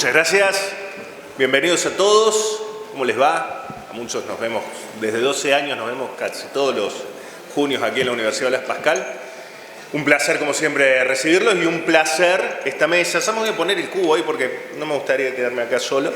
Muchas gracias. Bienvenidos a todos. ¿Cómo les va? A muchos nos vemos, desde 12 años nos vemos casi todos los junios aquí en la Universidad Blas Pascal. Un placer, como siempre, recibirlos y un placer esta mesa. Ya me voy a poner el cubo ahí porque no me gustaría quedarme acá solo.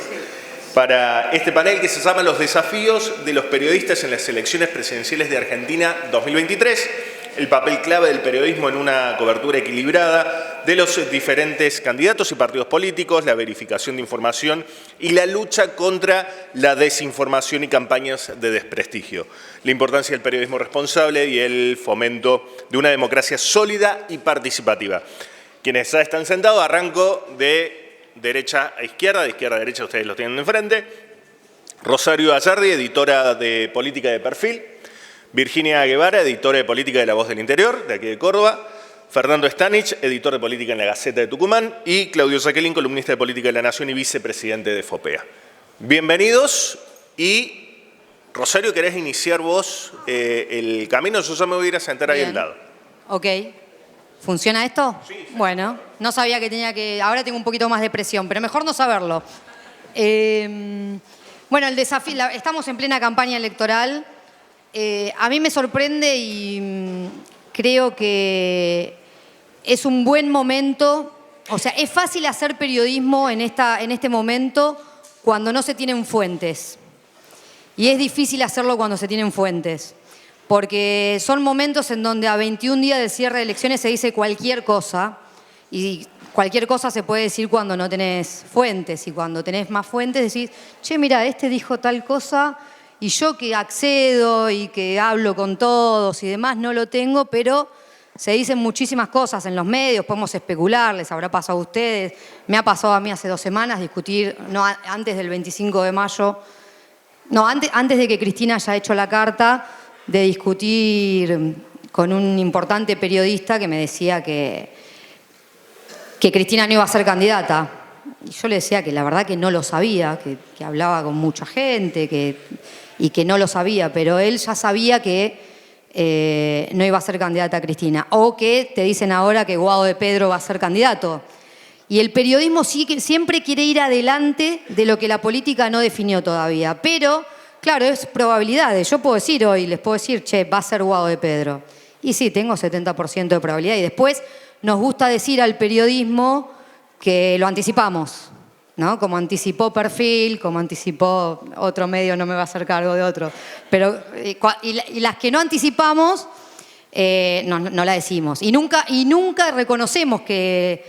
Para este panel que se llama Los desafíos de los periodistas en las elecciones presidenciales de Argentina 2023. El papel clave del periodismo en una cobertura equilibrada de los diferentes candidatos y partidos políticos, la verificación de información y la lucha contra la desinformación y campañas de desprestigio. La importancia del periodismo responsable y el fomento de una democracia sólida y participativa. Quienes ya están sentados, arranco de derecha a izquierda, de izquierda a derecha, ustedes los tienen enfrente. Rosario Ayardi, editora de Política de Perfil. Virginia Guevara, editora de Política de La Voz del Interior, de aquí de Córdoba. Fernando Stanich, editor de Política en la Gaceta de Tucumán. Y Claudio Saquelin, columnista de Política de la Nación y vicepresidente de FOPEA. Bienvenidos. Y, Rosario, ¿querés iniciar vos el camino? Yo ya me voy a ir a sentar ahí al lado. Ok. ¿Funciona esto? Sí. Bueno, no sabía que tenía que... Ahora tengo un poquito más de presión, pero mejor no saberlo. Bueno, el desafío... Estamos en plena campaña electoral. A mí me sorprende y creo que es un buen momento. O sea, es fácil hacer periodismo en este momento cuando no se tienen fuentes. Y es difícil hacerlo cuando se tienen fuentes. Porque son momentos en donde a 21 días del cierre de elecciones se dice cualquier cosa. Y cualquier cosa se puede decir cuando no tenés fuentes. Y cuando tenés más fuentes decís, che, mira, este dijo tal cosa... Y yo que accedo y que hablo con todos y demás no lo tengo, pero se dicen muchísimas cosas en los medios, podemos especular, les habrá pasado a ustedes. Me ha pasado a mí hace 2 semanas discutir, no, antes del 25 de mayo, no, antes de que Cristina haya hecho la carta, de discutir con un importante periodista que me decía que Cristina no iba a ser candidata. Y yo le decía que la verdad que no lo sabía, que hablaba con mucha gente, y que no lo sabía, pero él ya sabía que no iba a ser candidata a Cristina. O que te dicen ahora que Guado de Pedro va a ser candidato. Y el periodismo siempre quiere ir adelante de lo que la política no definió todavía. Pero, claro, es probabilidades. Yo puedo decir hoy, les puedo decir, che, va a ser Guado de Pedro. Y sí, tengo 70% de probabilidad. Y después nos gusta decir al periodismo que lo anticipamos, ¿no? Como anticipó Perfil, como anticipó otro medio, no me va a hacer cargo de otro. Pero, y las que no anticipamos, no la decimos. Y nunca reconocemos que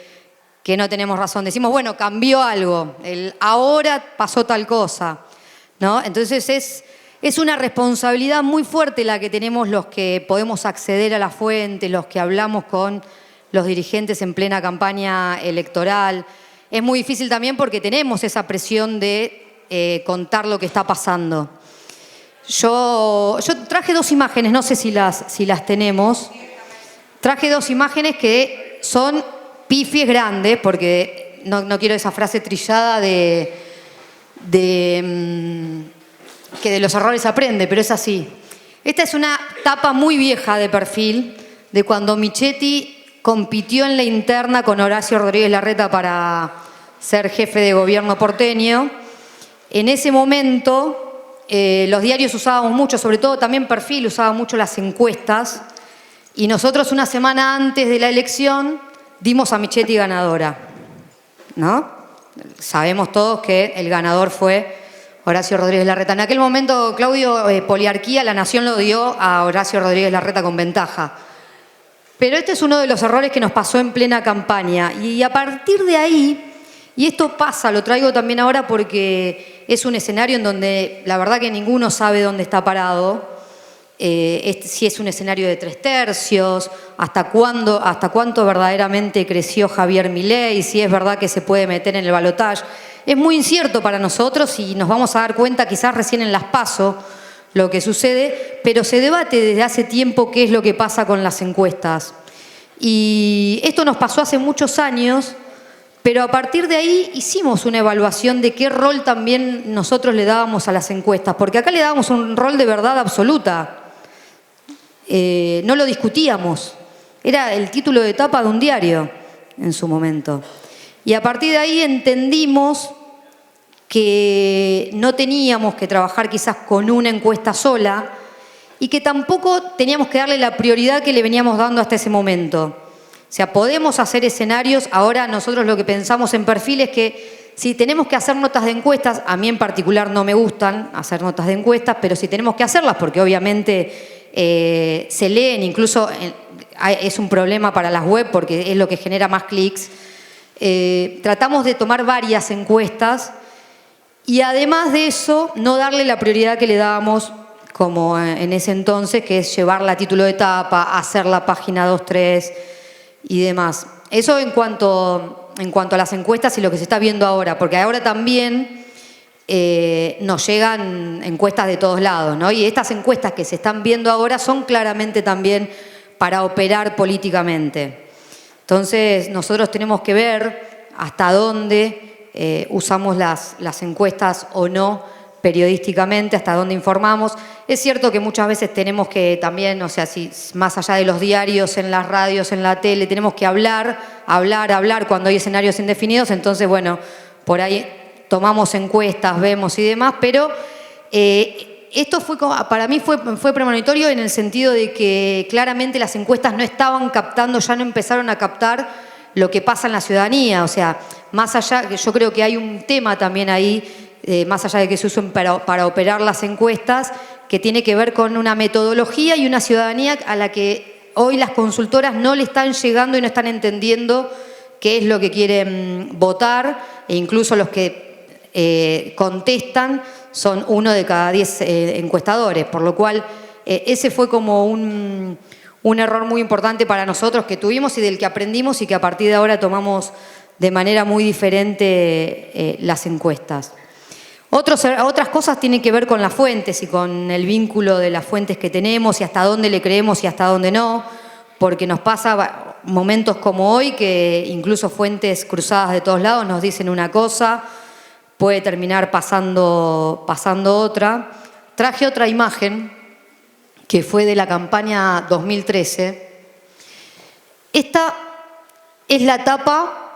no tenemos razón. Decimos, bueno, cambió algo, ahora pasó tal cosa, ¿no? Entonces es una responsabilidad muy fuerte la que tenemos los que podemos acceder a la fuente, los que hablamos con los dirigentes en plena campaña electoral. Es muy difícil también porque tenemos esa presión de contar lo que está pasando. Yo traje 2 imágenes, no sé si las tenemos. Traje 2 imágenes que son pifies grandes, porque no quiero esa frase trillada que de los errores se aprende, pero es así. Esta es una tapa muy vieja de Perfil, de cuando Michetti compitió en la interna con Horacio Rodríguez Larreta para ser jefe de gobierno porteño. En ese momento, los diarios usábamos mucho, sobre todo también Perfil usaba mucho las encuestas, y nosotros una semana antes de la elección dimos a Michetti ganadora, ¿no? Sabemos todos que el ganador fue Horacio Rodríguez Larreta. En aquel momento, Claudio, Poliarquía, La Nación lo dio a Horacio Rodríguez Larreta con ventaja. Pero este es uno de los errores que nos pasó en plena campaña. Y a partir de ahí, y esto pasa, lo traigo también ahora porque es un escenario en donde la verdad que ninguno sabe dónde está parado, si es un escenario de 3/3, hasta cuánto verdaderamente creció Javier Milei, si es verdad que se puede meter en el balotaje. Es muy incierto para nosotros y nos vamos a dar cuenta quizás recién en las PASO, lo que sucede, pero se debate desde hace tiempo qué es lo que pasa con las encuestas. Y esto nos pasó hace muchos años, pero a partir de ahí hicimos una evaluación de qué rol también nosotros le dábamos a las encuestas, porque acá le dábamos un rol de verdad absoluta. No lo discutíamos, era el título de tapa de un diario en su momento. Y a partir de ahí entendimos que no teníamos que trabajar quizás con una encuesta sola y que tampoco teníamos que darle la prioridad que le veníamos dando hasta ese momento. O sea, podemos hacer escenarios. Ahora nosotros lo que pensamos en Perfil es que si tenemos que hacer notas de encuestas, a mí en particular no me gustan hacer notas de encuestas, pero si tenemos que hacerlas, porque obviamente se leen, incluso es un problema para las web porque es lo que genera más clics, tratamos de tomar varias encuestas y además de eso no darle la prioridad que le dábamos como en ese entonces, que es llevarla a título de tapa, hacer la página 2-3 y demás. Eso en cuanto a las encuestas y lo que se está viendo ahora, porque ahora también nos llegan encuestas de todos lados, ¿no? Y estas encuestas que se están viendo ahora son claramente también para operar políticamente. Entonces nosotros tenemos que ver hasta dónde usamos las encuestas o no periodísticamente, hasta dónde informamos. Es cierto que muchas veces tenemos que también, o sea, si más allá de los diarios, en las radios, en la tele, tenemos que hablar cuando hay escenarios indefinidos, entonces, bueno, por ahí tomamos encuestas, vemos y demás, pero esto para mí fue premonitorio en el sentido de que claramente las encuestas no estaban captando, ya no empezaron a captar lo que pasa en la ciudadanía, o sea, más allá, yo creo que hay un tema también ahí, más allá de que se usen para operar las encuestas, que tiene que ver con una metodología y una ciudadanía a la que hoy las consultoras no le están llegando y no están entendiendo qué es lo que quieren votar, e incluso los que contestan son 1 de cada 10 encuestadores, por lo cual ese fue como un error muy importante para nosotros que tuvimos y del que aprendimos y que a partir de ahora tomamos de manera muy diferente las encuestas. Otras cosas tienen que ver con las fuentes y con el vínculo de las fuentes que tenemos y hasta dónde le creemos y hasta dónde no, porque nos pasa momentos como hoy que incluso fuentes cruzadas de todos lados nos dicen una cosa, puede terminar pasando otra. Traje otra imagen que fue de la campaña 2013. Esta es la tapa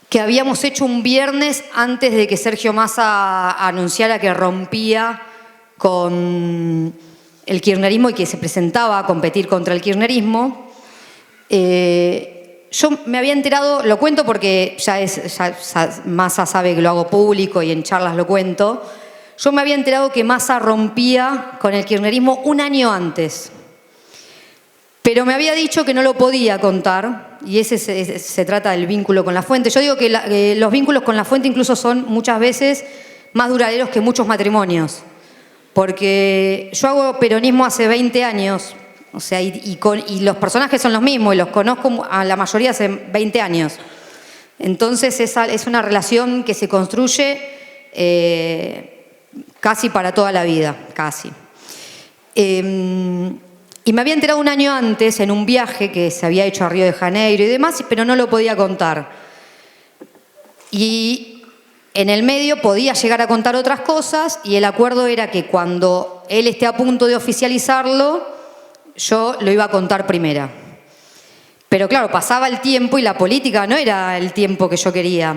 que habíamos hecho un viernes antes de que Sergio Massa anunciara que rompía con el kirchnerismo y que se presentaba a competir contra el kirchnerismo. Yo me había enterado, lo cuento porque ya Massa sabe que lo hago público y en charlas lo cuento. Yo me había enterado que Massa rompía con el kirchnerismo un año antes. Pero me había dicho que no lo podía contar, y ese se trata del vínculo con la fuente. Yo digo que los vínculos con la fuente incluso son muchas veces más duraderos que muchos matrimonios, porque yo hago peronismo hace 20 años, o sea, y los personajes son los mismos, y los conozco a la mayoría hace 20 años. Entonces es una relación que se construye casi para toda la vida, casi. Y me había enterado un año antes en un viaje que se había hecho a Río de Janeiro y demás, pero no lo podía contar. Y en el medio podía llegar a contar otras cosas y el acuerdo era que cuando él esté a punto de oficializarlo, yo lo iba a contar primera. Pero claro, pasaba el tiempo y la política no era el tiempo que yo quería.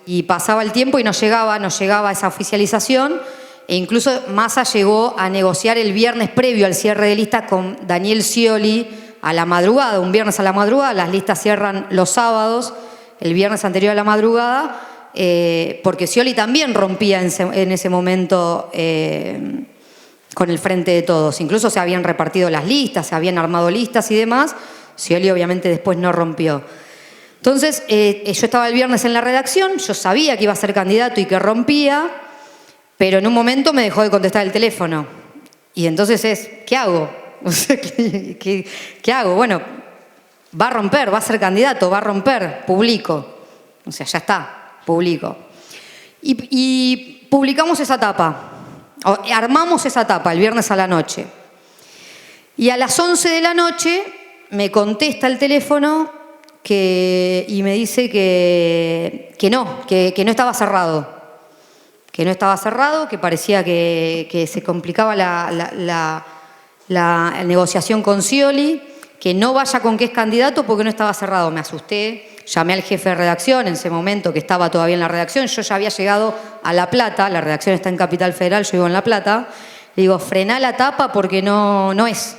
Y pasaba el tiempo y no llegaba esa oficialización. E incluso Massa llegó a negociar el viernes previo al cierre de listas con Daniel Scioli a la madrugada, un viernes a la madrugada. Las listas cierran los sábados, el viernes anterior a la madrugada, porque Scioli también rompía en ese momento con el Frente de Todos. Incluso se habían repartido las listas, se habían armado listas y demás. Scioli obviamente después no rompió. Entonces, yo estaba el viernes en la redacción, yo sabía que iba a ser candidato y que rompía, pero en un momento me dejó de contestar el teléfono. Y entonces ¿qué hago? ¿Qué hago? Bueno, va a romper, va a ser candidato, va a romper, publico. O sea, ya está, publico. Y publicamos esa tapa, armamos esa tapa el viernes a la noche. Y a las 11 de la noche me contesta el teléfono y me dice que no estaba cerrado. Que no estaba cerrado, que parecía que se complicaba la negociación con Scioli, que no vaya con que es candidato porque no estaba cerrado. Me asusté, llamé al jefe de redacción en ese momento, que estaba todavía en la redacción. Yo ya había llegado a La Plata, la redacción está en Capital Federal, yo vivo en La Plata. Le digo, frená la tapa porque no es.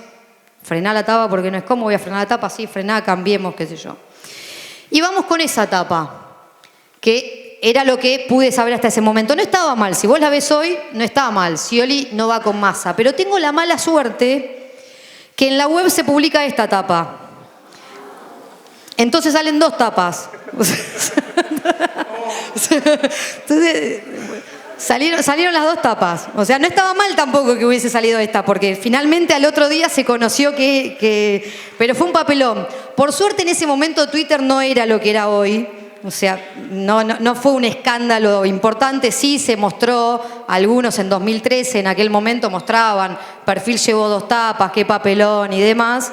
Frená la tapa porque no es. ¿Cómo voy a frenar la tapa? Sí, frená, cambiemos, qué sé yo. Y vamos con esa tapa, que era lo que pude saber hasta ese momento. No estaba mal, si vos la ves hoy, no estaba mal. Scioli no va con Massa. Pero tengo la mala suerte que en la web se publica esta tapa. Entonces salen 2 tapas. Entonces, salieron las 2 tapas. O sea, no estaba mal tampoco que hubiese salido esta, porque finalmente al otro día se conoció que... Pero fue un papelón. Por suerte en ese momento Twitter no era lo que era hoy. O sea, no fue un escándalo importante. Sí se mostró, algunos en 2013, en aquel momento mostraban, Perfil llevó 2 tapas, qué papelón y demás.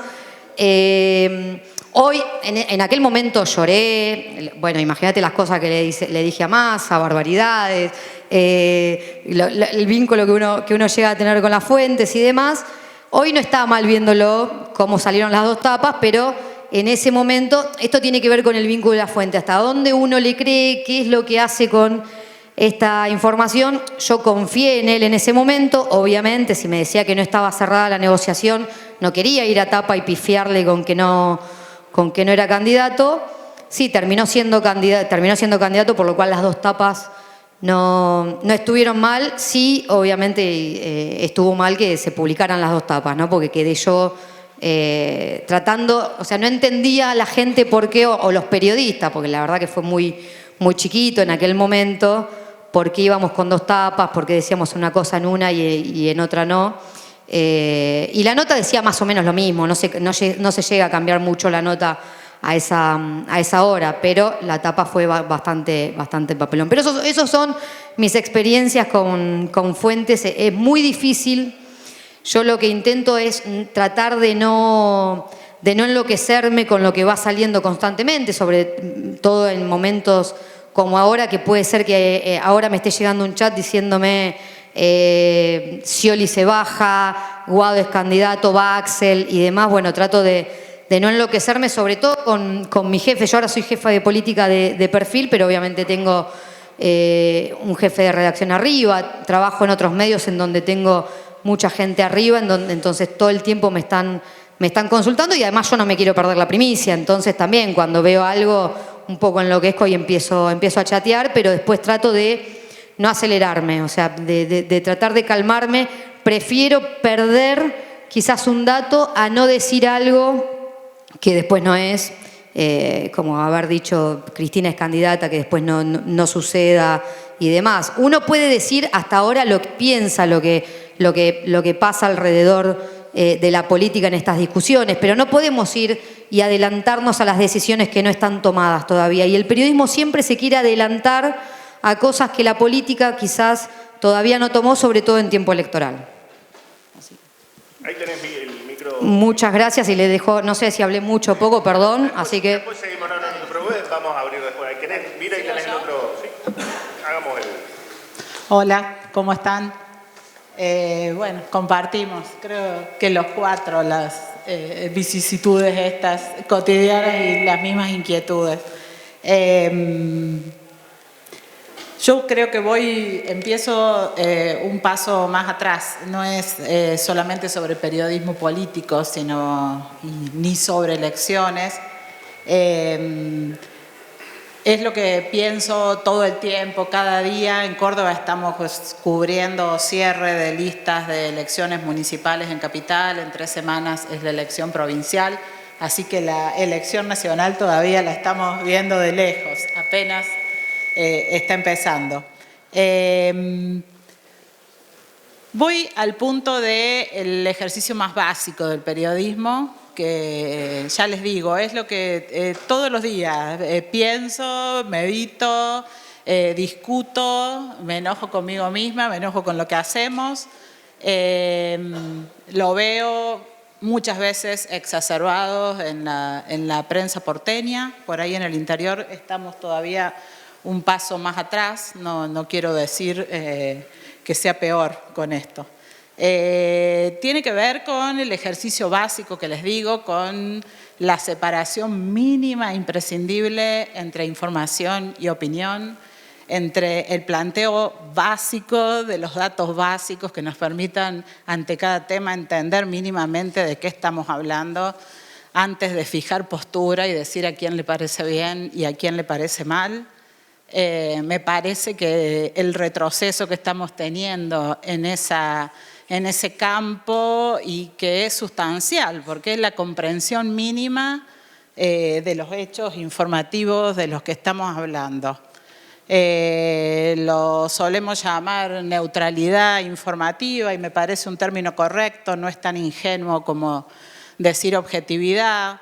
Hoy, en aquel momento lloré, bueno, imagínate las cosas que le dije a Massa, barbaridades, el vínculo que uno llega a tener con las fuentes y demás. Hoy no estaba mal viéndolo, cómo salieron las 2 tapas, pero en ese momento, esto tiene que ver con el vínculo de la fuente, hasta dónde uno le cree, qué es lo que hace con esta información. Yo confié en él en ese momento, obviamente, si me decía que no estaba cerrada la negociación, no quería ir a tapa y pifiarle con que no era candidato. Sí, terminó siendo candidato, por lo cual las 2 tapas no estuvieron mal. Sí, obviamente estuvo mal que se publicaran las 2 tapas, ¿no? Porque quedé yo tratando, o sea, no entendía a la gente por qué, o los periodistas, porque la verdad que fue muy, muy chiquito en aquel momento, por qué íbamos con 2 tapas, por qué decíamos una cosa en una y en otra no. Y la nota decía más o menos lo mismo, no se llega a cambiar mucho la nota a esa hora, pero la tapa fue bastante papelón. Pero esos son mis experiencias con fuentes. Es muy difícil. Yo lo que intento es tratar de no enloquecerme con lo que va saliendo constantemente, sobre todo en momentos como ahora, que puede ser que ahora me esté llegando un chat diciéndome Scioli se baja, Guado es candidato, va Axel y demás. Bueno, trato de no enloquecerme, sobre todo con mi jefe. Yo ahora soy jefa de política de Perfil, pero obviamente tengo un jefe de redacción arriba, trabajo en otros medios en donde tengo mucha gente arriba, entonces todo el tiempo me están consultando, y además yo no me quiero perder la primicia. Entonces también cuando veo algo un poco enloquezco y empiezo a chatear, pero después trato de no acelerarme, o sea, de tratar de calmarme. Prefiero perder quizás un dato a no decir algo que después no es, como haber dicho Cristina es candidata, que después no suceda y demás. Uno puede decir hasta ahora lo que piensa, lo que pasa alrededor de la política en estas discusiones, pero no podemos ir y adelantarnos a las decisiones que no están tomadas todavía. Y el periodismo siempre se quiere adelantar a cosas que la política quizás todavía no tomó, sobre todo en tiempo electoral. Así. Ahí tenés el micro. Muchas gracias, y le dejo, no sé si hablé mucho o poco, perdón, Después, así que... Después seguimos, pero vamos a abrir después. Mira y tenés el otro. Sí. Hagamos el... Hola, ¿cómo están? Bueno, compartimos, creo que los 4, las vicisitudes estas cotidianas y las mismas inquietudes. Yo creo que empiezo un paso más atrás. No es solamente sobre periodismo político, ni sobre elecciones. Es lo que pienso todo el tiempo, cada día. En Córdoba estamos cubriendo cierre de listas de elecciones municipales en Capital. En 3 semanas es la elección provincial. Así que la elección nacional todavía la estamos viendo de lejos. Apenas está empezando. Voy al punto del ejercicio más básico del periodismo, que ya les digo, es lo que todos los días pienso, medito, discuto, me enojo conmigo misma, me enojo con lo que hacemos. Lo veo muchas veces exacerbado en la prensa porteña. Por ahí en el interior estamos todavía un paso más atrás. No quiero decir que sea peor con esto. tiene que ver con el ejercicio básico que les digo, con la separación mínima imprescindible entre información y opinión, entre el planteo básico de los datos básicos que nos permitan ante cada tema entender mínimamente de qué estamos hablando antes de fijar postura y decir a quién le parece bien y a quién le parece mal. Me parece que el retroceso que estamos teniendo en ese campo y que es sustancial, porque es la comprensión mínima de los hechos informativos de los que estamos hablando. Lo solemos llamar neutralidad informativa y me parece un término correcto, no es tan ingenuo como decir objetividad.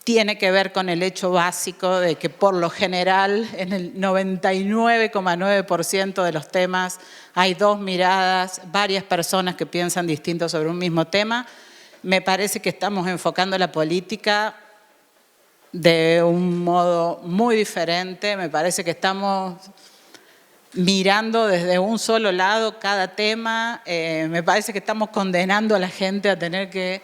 Tiene que ver con el hecho básico de que por lo general en el 99,9% de los temas hay dos miradas, varias personas que piensan distinto sobre un mismo tema. Me parece que estamos enfocando la política de un modo muy diferente. Me parece que estamos mirando desde un solo lado cada tema. Me parece que estamos condenando a la gente a tener que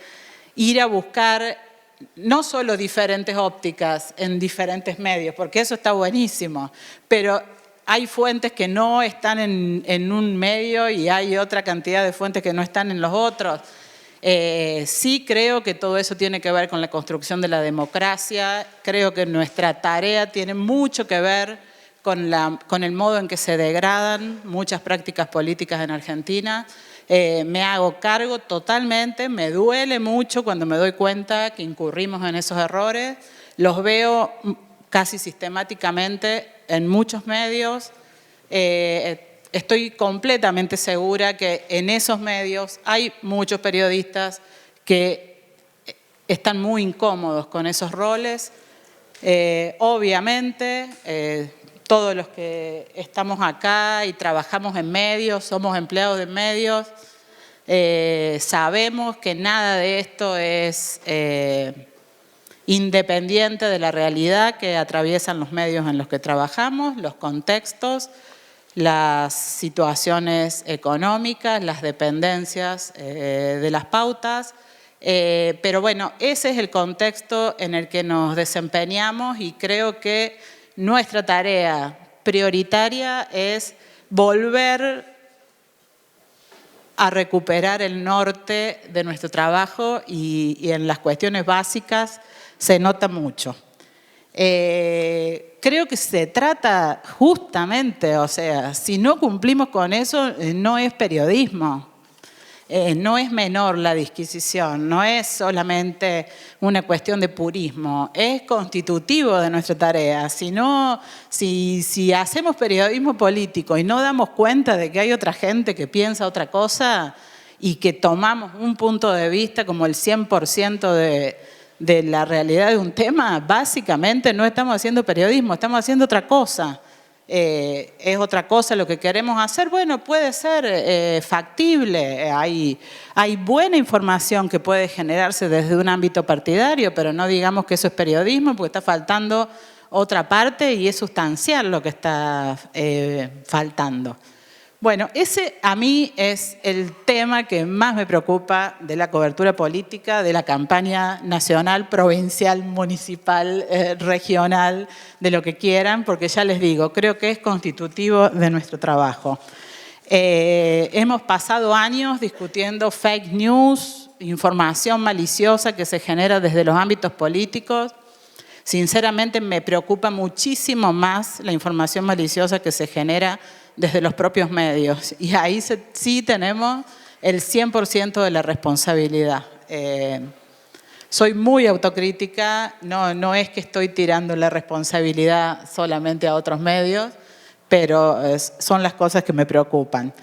ir a buscar no solo diferentes ópticas en diferentes medios, porque eso está buenísimo, pero hay fuentes que no están en un medio y hay otra cantidad de fuentes que no están en los otros. Sí creo que todo eso tiene que ver con la construcción de la democracia. Creo que nuestra tarea tiene mucho que ver con el modo en que se degradan muchas prácticas políticas en Argentina. Me hago cargo totalmente, me duele mucho cuando me doy cuenta que incurrimos en esos errores. Los veo casi sistemáticamente en muchos medios. Estoy completamente segura que en esos medios hay muchos periodistas que están muy incómodos con esos roles. Obviamente, todos los que estamos acá y trabajamos en medios, somos empleados de medios, sabemos que nada de esto es independiente de la realidad que atraviesan los medios en los que trabajamos, los contextos, las situaciones económicas, las dependencias de las pautas. Pero bueno, ese es el contexto en el que nos desempeñamos y creo que nuestra tarea prioritaria es volver a recuperar el norte de nuestro trabajo y en las cuestiones básicas se nota mucho. Creo que se trata justamente, o sea, si no cumplimos con eso, no es periodismo. No es menor la disquisición, no es solamente una cuestión de purismo, es constitutivo de nuestra tarea. Si hacemos periodismo político y no damos cuenta de que hay otra gente que piensa otra cosa y que tomamos un punto de vista como el 100% de la realidad de un tema, básicamente no estamos haciendo periodismo, estamos haciendo otra cosa. ¿Es otra cosa lo que queremos hacer? Bueno, puede ser factible. Hay buena información que puede generarse desde un ámbito partidario, pero no digamos que eso es periodismo porque está faltando otra parte y es sustancial lo que está faltando. Bueno, ese a mí es el tema que más me preocupa de la cobertura política, de la campaña nacional, provincial, municipal, regional, de lo que quieran, porque ya les digo, creo que es constitutivo de nuestro trabajo. Hemos pasado años discutiendo fake news, información maliciosa que se genera desde los ámbitos políticos. Sinceramente me preocupa muchísimo más la información maliciosa que se genera desde los propios medios. Y ahí sí tenemos el 100% de la responsabilidad. Soy muy autocrítica, no es que estoy tirando la responsabilidad solamente a otros medios, pero son las cosas que me preocupan.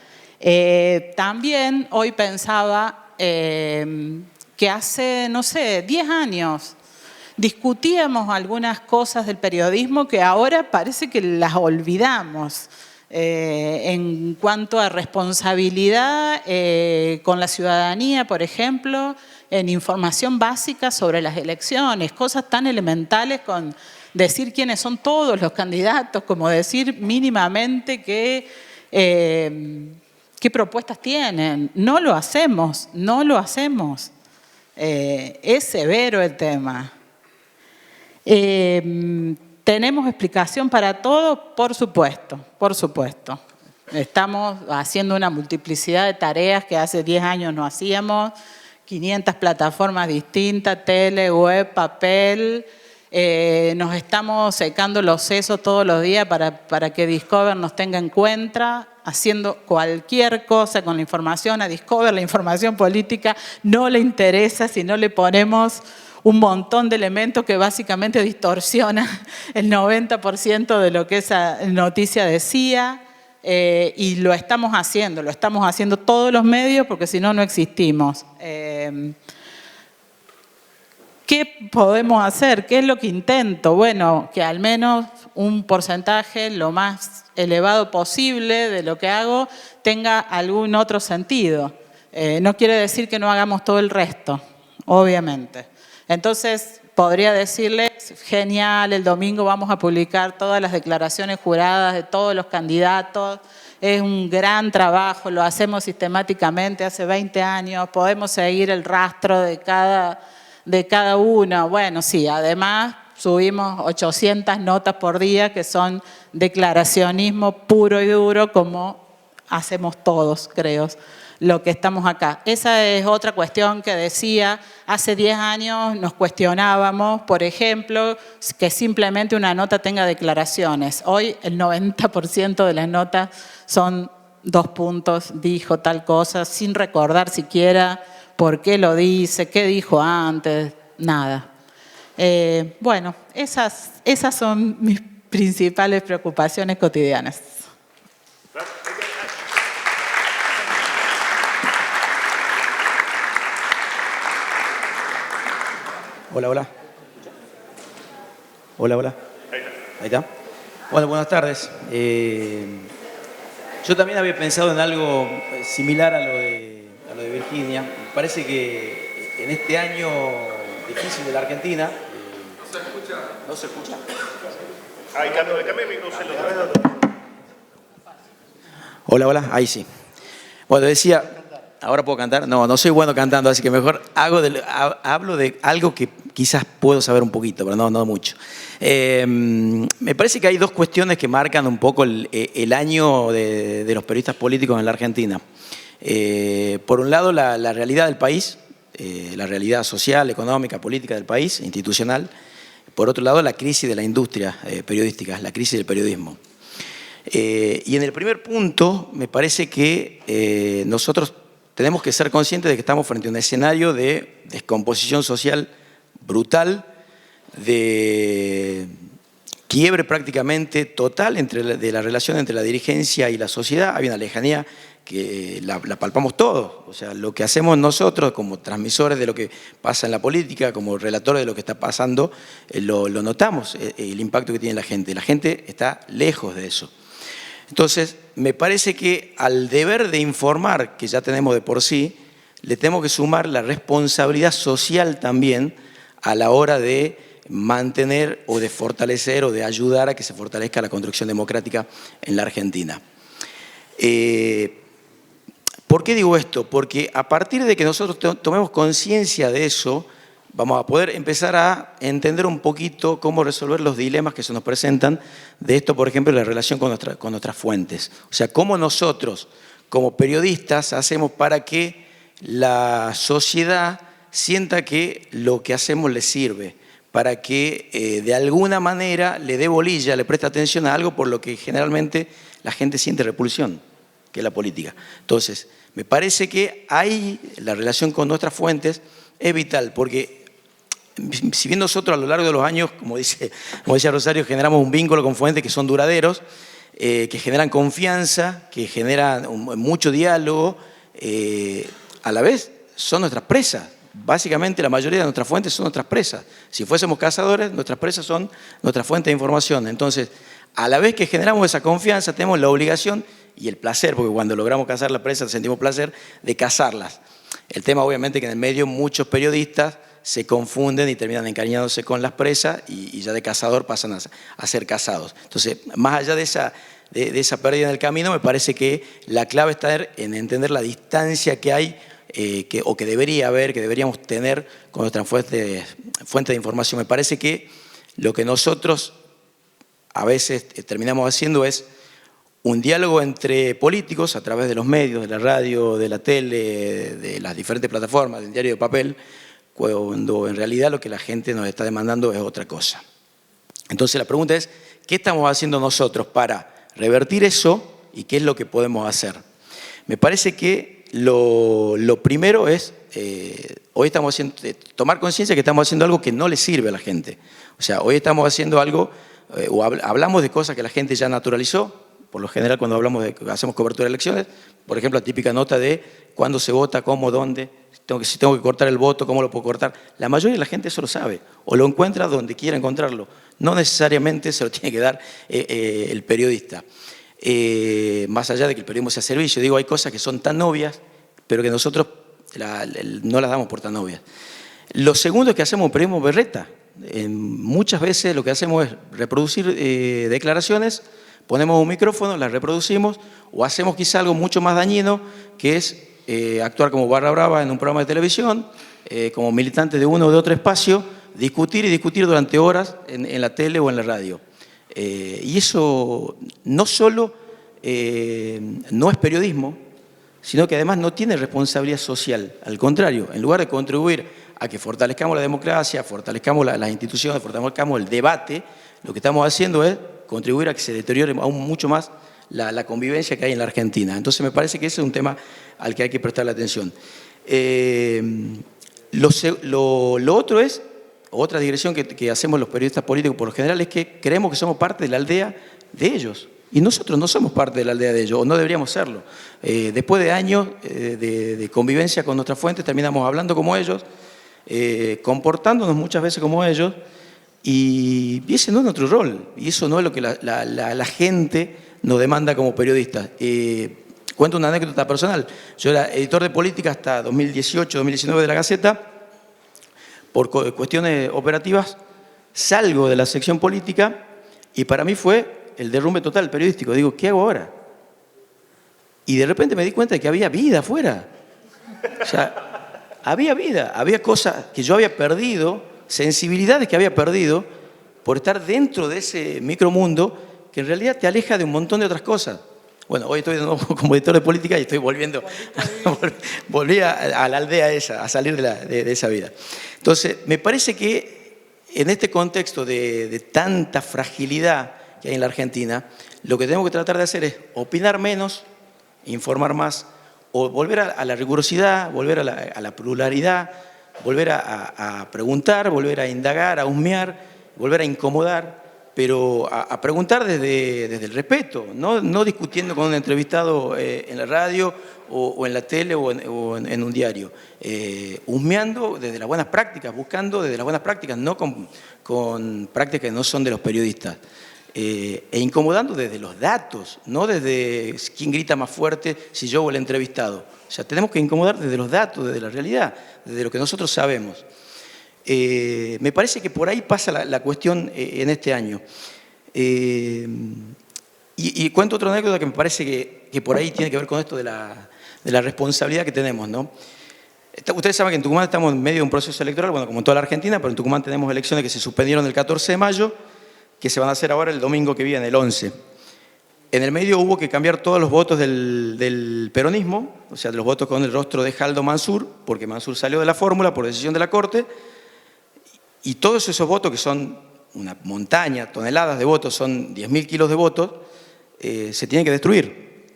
También hoy pensaba que hace, no sé, 10 años discutíamos algunas cosas del periodismo que ahora parece que las olvidamos. En cuanto a responsabilidad con la ciudadanía, por ejemplo, en información básica sobre las elecciones, cosas tan elementales con decir quiénes son todos los candidatos, como decir mínimamente que ¿Qué propuestas tienen? No lo hacemos, no lo hacemos. Es severo el tema. ¿Tenemos explicación para todo? Por supuesto, por supuesto. Estamos haciendo una multiplicidad de tareas que hace 10 años no hacíamos, 500 plataformas distintas, tele, web, papel. Nos estamos secando los sesos todos los días para que Discover nos tenga en cuenta, haciendo cualquier cosa con la información. A Discover la información política no le interesa si no le ponemos un montón de elementos que básicamente distorsiona el 90% de lo que esa noticia decía. Y lo estamos haciendo todos los medios porque si no, no existimos. ¿Qué podemos hacer? ¿Qué es lo que intento? Bueno, que al menos un porcentaje lo más elevado posible de lo que hago tenga algún otro sentido. No quiere decir que no hagamos todo el resto, obviamente. Entonces, podría decirles, genial, el domingo vamos a publicar todas las declaraciones juradas de todos los candidatos. Es un gran trabajo, lo hacemos sistemáticamente hace 20 años. Podemos seguir el rastro de cada uno. Bueno, sí, además subimos 800 notas por día que son declaracionismo puro y duro como hacemos todos, creo, lo que estamos acá. Esa es otra cuestión que decía, hace 10 años nos cuestionábamos, por ejemplo, que simplemente una nota tenga declaraciones. Hoy el 90% de las notas son 2 puntos, dijo tal cosa, sin recordar siquiera por qué lo dice, qué dijo antes, nada. Bueno, esas son mis principales preocupaciones cotidianas. Hola, hola. Hola, hola. Ahí está. Bueno, buenas tardes. Yo también había pensado en algo similar a lo de Virginia. Me parece que en este año difícil de la Argentina... ¿No se escucha? ¿No se escucha? Ay, Carlos, cambié mi micrófono. Hola, hola. Ahí sí. Bueno, decía... ¿Ahora puedo cantar? No soy bueno cantando, así que mejor hablo de algo que quizás puedo saber un poquito, pero no mucho. Me parece que hay 2 cuestiones que marcan un poco el año de los periodistas políticos en la Argentina. Por un lado, la realidad del país, la realidad social, económica, política del país, institucional. Por otro lado, la crisis de la industria periodística, la crisis del periodismo. Y en el primer punto, me parece que nosotros tenemos que ser conscientes de que estamos frente a un escenario de descomposición social brutal, de quiebre prácticamente total de la relación entre la dirigencia y la sociedad. Hay una lejanía que la palpamos todos. O sea, lo que hacemos nosotros como transmisores de lo que pasa en la política, como relatores de lo que está pasando, lo notamos, el impacto que tiene la gente. La gente está lejos de eso. Entonces, me parece que al deber de informar, que ya tenemos de por sí, le tenemos que sumar la responsabilidad social también a la hora de mantener o de fortalecer o de ayudar a que se fortalezca la construcción democrática en la Argentina. ¿Por qué digo esto? Porque a partir de que nosotros tomemos conciencia de eso, vamos a poder empezar a entender un poquito cómo resolver los dilemas que se nos presentan de esto, por ejemplo, la relación con nuestras fuentes. O sea, cómo nosotros, como periodistas, hacemos para que la sociedad sienta que lo que hacemos le sirve, para que de alguna manera le dé bolilla, le preste atención a algo por lo que generalmente la gente siente repulsión, que es la política. Entonces, me parece que ahí la relación con nuestras fuentes es vital, porque si bien nosotros a lo largo de los años, como decía Rosario, generamos un vínculo con fuentes que son duraderos, que generan confianza, que generan mucho diálogo, a la vez son nuestras presas. Básicamente la mayoría de nuestras fuentes son nuestras presas. Si fuésemos cazadores, nuestras presas son nuestra fuente de información. Entonces, a la vez que generamos esa confianza, tenemos la obligación y el placer, porque cuando logramos cazar las presas sentimos placer, de cazarlas. El tema obviamente que en el medio muchos periodistas se confunden y terminan encariñándose con las presas y ya de cazador pasan a ser cazados. Entonces, más allá de esa de esa pérdida en el camino, me parece que la clave está en entender la distancia que hay o que debería haber, que deberíamos tener con nuestras fuentes de información. Me parece que lo que nosotros a veces terminamos haciendo es un diálogo entre políticos a través de los medios, de la radio, de la tele, de las diferentes plataformas, del diario de papel, cuando en realidad lo que la gente nos está demandando es otra cosa. Entonces la pregunta es, ¿qué estamos haciendo nosotros para revertir eso y qué es lo que podemos hacer? Me parece que lo primero es, hoy estamos haciendo, tomar conciencia que estamos haciendo algo que no le sirve a la gente. O sea, hoy estamos haciendo algo, o hablamos de cosas que la gente ya naturalizó. Por lo general, cuando hacemos cobertura de elecciones, por ejemplo, la típica nota de cuándo se vota, cómo, dónde, si tengo que cortar el voto, cómo lo puedo cortar. La mayoría de la gente eso lo sabe, o lo encuentra donde quiera encontrarlo. No necesariamente se lo tiene que dar el periodista. Más allá de que el periodismo sea servicio, digo, hay cosas que son tan obvias, pero que nosotros no las damos por tan obvias. Lo segundo es que hacemos un periodismo berreta. Muchas veces lo que hacemos es reproducir declaraciones, ponemos un micrófono, las reproducimos, o hacemos quizá algo mucho más dañino, que es actuar como barra brava en un programa de televisión, como militante de uno o de otro espacio, discutir y discutir durante horas en la tele o en la radio. Y eso no solo no es periodismo, sino que además no tiene responsabilidad social. Al contrario, en lugar de contribuir a que fortalezcamos la democracia, fortalezcamos las instituciones, fortalezcamos el debate, lo que estamos haciendo es contribuir a que se deteriore aún mucho más la convivencia que hay en la Argentina. Entonces me parece que ese es un tema al que hay que prestarle atención. Lo otro es, otra digresión que hacemos los periodistas políticos por lo general es que creemos que somos parte de la aldea de ellos. Y nosotros no somos parte de la aldea de ellos, o no deberíamos serlo. Después de años de convivencia con nuestras fuentes, terminamos hablando como ellos, comportándonos muchas veces como ellos, y ese no es nuestro rol, y eso no es lo que la gente nos demanda como periodistas. Cuento una anécdota personal. Yo era editor de política hasta 2018-2019 de La Gaceta. Por cuestiones operativas salgo de la sección política y para mí fue el derrumbe total periodístico. Digo, ¿qué hago ahora? Y de repente me di cuenta de que había vida afuera. O sea, había vida, había cosas que yo había perdido, sensibilidades que había perdido por estar dentro de ese micromundo que en realidad te aleja de un montón de otras cosas. Bueno, hoy estoy de nuevo como editor de política y estoy volviendo, volví a la aldea esa, a salir de esa vida. Entonces, me parece que en este contexto de tanta fragilidad que hay en la Argentina, lo que tenemos que tratar de hacer es opinar menos, informar más, o volver a la rigurosidad, volver a la pluralidad, volver a preguntar, volver a indagar, a husmear, volver a incomodar, pero a preguntar desde el respeto, no discutiendo con un entrevistado en la radio o en la tele o en un diario, husmeando desde las buenas prácticas, buscando desde las buenas prácticas, no con prácticas que no son de los periodistas, e incomodando desde los datos, no desde quién grita más fuerte, si yo o el entrevistado. O sea, tenemos que incomodar desde los datos, desde la realidad, desde lo que nosotros sabemos. Me parece que por ahí pasa la cuestión en este año. Y cuento otra anécdota que me parece que por ahí tiene que ver con esto de la responsabilidad que tenemos, ¿no? Ustedes saben que en Tucumán estamos en medio de un proceso electoral, bueno, como en toda la Argentina, pero en Tucumán tenemos elecciones que se suspendieron el 14 de mayo, que se van a hacer ahora el domingo que viene, el 11. En el medio hubo que cambiar todos los votos del peronismo, o sea, de los votos con el rostro de Jaldo Mansur, porque Mansur salió de la fórmula por decisión de la Corte, y todos esos votos, que son una montaña, toneladas de votos, son 10.000 kilos de votos, se tienen que destruir.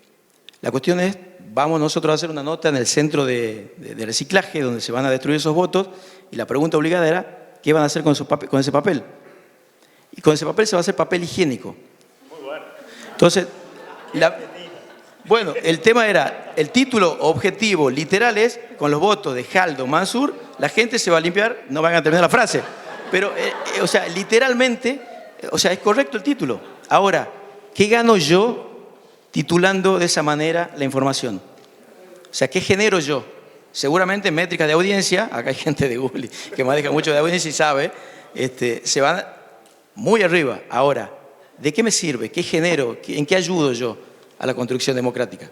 La cuestión es, vamos nosotros a hacer una nota en el centro de reciclaje, donde se van a destruir esos votos, y la pregunta obligada era, ¿qué van a hacer con ese papel? Y con ese papel se va a hacer papel higiénico. Muy bueno. Entonces, bueno, el tema era, el título objetivo literal es, con los votos de Jaldo Mansur, la gente se va a limpiar, no van a terminar la frase, pero, o sea, literalmente, o sea, es correcto el título. Ahora, ¿qué gano yo titulando de esa manera la información? O sea, ¿qué genero yo? Seguramente en métricas de audiencia, acá hay gente de Google que maneja mucho de audiencia y sabe, se van muy arriba. Ahora, ¿de qué me sirve? ¿Qué genero? ¿En qué ayudo yo a la construcción democrática?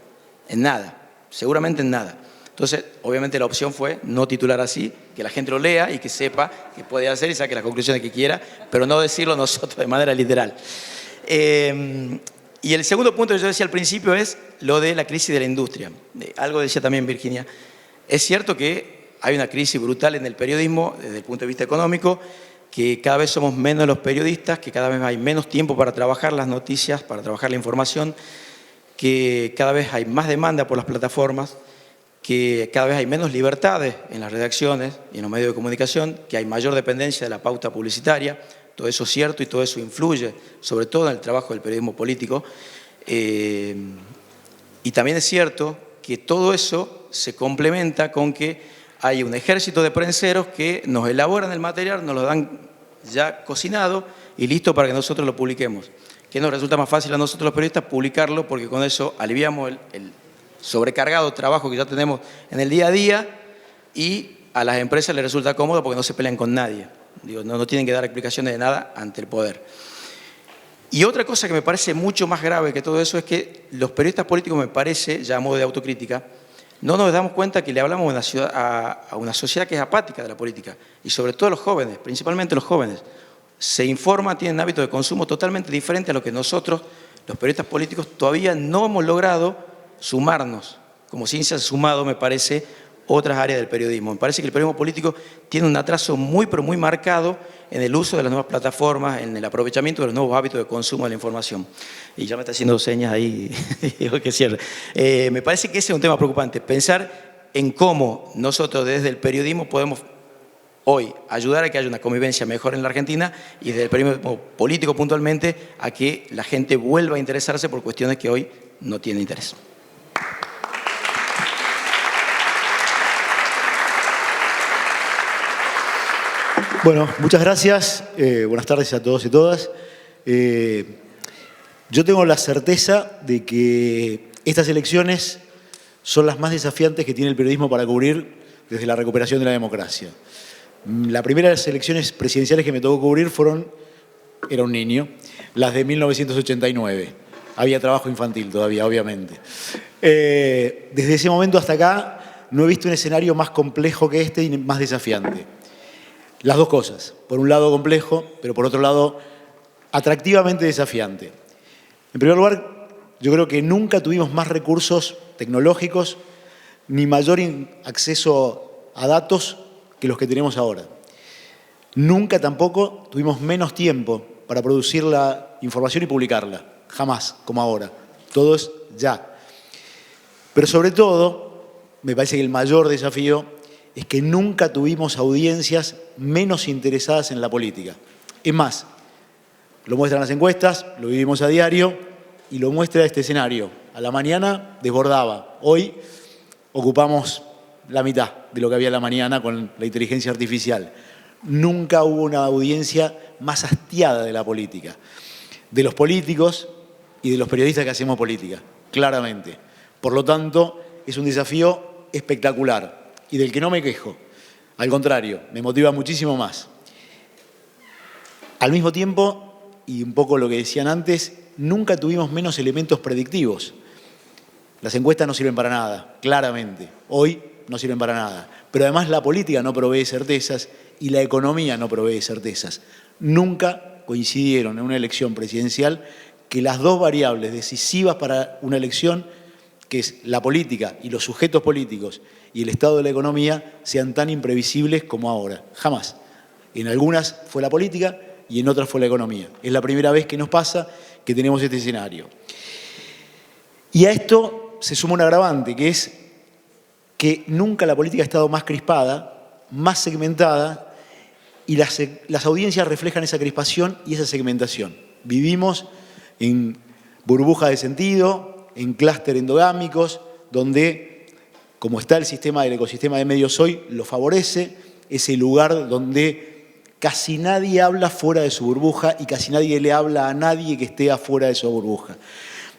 En nada, seguramente en nada. Entonces, obviamente la opción fue no titular así, que la gente lo lea y que sepa qué puede hacer y saque las conclusiones que quiera, pero no decirlo nosotros de manera literal. Y el segundo punto que yo decía al principio es lo de la crisis de la industria. Algo decía también Virginia. Es cierto que hay una crisis brutal en el periodismo desde el punto de vista económico, que cada vez somos menos los periodistas, que cada vez hay menos tiempo para trabajar las noticias, para trabajar la información, que cada vez hay más demanda por las plataformas, que cada vez hay menos libertades en las redacciones y en los medios de comunicación, que hay mayor dependencia de la pauta publicitaria. Todo eso es cierto y todo eso influye, sobre todo en el trabajo del periodismo político. Y también es cierto que todo eso se complementa con que hay un ejército de prenseros que nos elaboran el material, nos lo dan ya cocinado y listo para que nosotros lo publiquemos. Que nos resulta más fácil a nosotros los periodistas publicarlo porque con eso aliviamos el sobrecargado trabajo que ya tenemos en el día a día y a las empresas les resulta cómodo porque no se pelean con nadie. Digo, no tienen que dar explicaciones de nada ante el poder. Y otra cosa que me parece mucho más grave que todo eso es que los periodistas políticos, me parece, ya a modo de autocrítica, no nos damos cuenta que le hablamos a una sociedad que es apática de la política y sobre todo los jóvenes, principalmente los jóvenes. Se informan, tienen hábitos de consumo totalmente diferentes a lo que nosotros, los periodistas políticos, todavía no hemos logrado sumarnos. Como ciencia sumado, me parece, otras áreas del periodismo. Me parece que el periodismo político tiene un atraso muy, pero muy marcado en el uso de las nuevas plataformas, en el aprovechamiento de los nuevos hábitos de consumo de la información. Y ya me está haciendo señas ahí, digo que cierre. Me parece que ese es un tema preocupante, pensar en cómo nosotros desde el periodismo podemos hoy ayudar a que haya una convivencia mejor en la Argentina y desde el periodismo político puntualmente a que la gente vuelva a interesarse por cuestiones que hoy no tienen interés. Bueno, muchas gracias. Buenas tardes a todos y todas. Yo tengo la certeza de que estas elecciones son las más desafiantes que tiene el periodismo para cubrir desde la recuperación de la democracia. Las primeras elecciones presidenciales que me tocó cubrir era un niño, las de 1989. Había trabajo infantil todavía, obviamente. Desde ese momento hasta acá no he visto un escenario más complejo que este y más desafiante. Las dos cosas. Por un lado complejo, pero por otro lado atractivamente desafiante. En primer lugar, yo creo que nunca tuvimos más recursos tecnológicos ni mayor acceso a datos que los que tenemos ahora. Nunca tampoco tuvimos menos tiempo para producir la información y publicarla. Jamás, como ahora. Todo es ya. Pero sobre todo, me parece que el mayor desafío es que nunca tuvimos audiencias menos interesadas en la política. Es más, lo muestran las encuestas, lo vivimos a diario y lo muestra este escenario. A la mañana desbordaba. Hoy ocupamos la mitad de lo que había a la mañana con la inteligencia artificial. Nunca hubo una audiencia más hastiada de la política, de los políticos y de los periodistas que hacemos política, claramente. Por lo tanto, es un desafío espectacular y del que no me quejo. Al contrario, me motiva muchísimo más. Al mismo tiempo, y un poco lo que decían antes, nunca tuvimos menos elementos predictivos. Las encuestas no sirven para nada, claramente. Hoy no sirven para nada. Pero además la política no provee certezas y la economía no provee certezas. Nunca coincidieron en una elección presidencial que las dos variables decisivas para una elección, que es la política y los sujetos políticos y el estado de la economía, sean tan imprevisibles como ahora. Jamás. En algunas fue la política y en otras fue la economía. Es la primera vez que nos pasa que tenemos este escenario. Y a esto se suma un agravante, que es que nunca la política ha estado más crispada, más segmentada, y las audiencias reflejan esa crispación y esa segmentación. Vivimos en burbujas de sentido, en clústeres endogámicos, donde, como está el ecosistema de medios hoy, lo favorece, ese lugar donde casi nadie habla fuera de su burbuja y casi nadie le habla a nadie que esté afuera de su burbuja.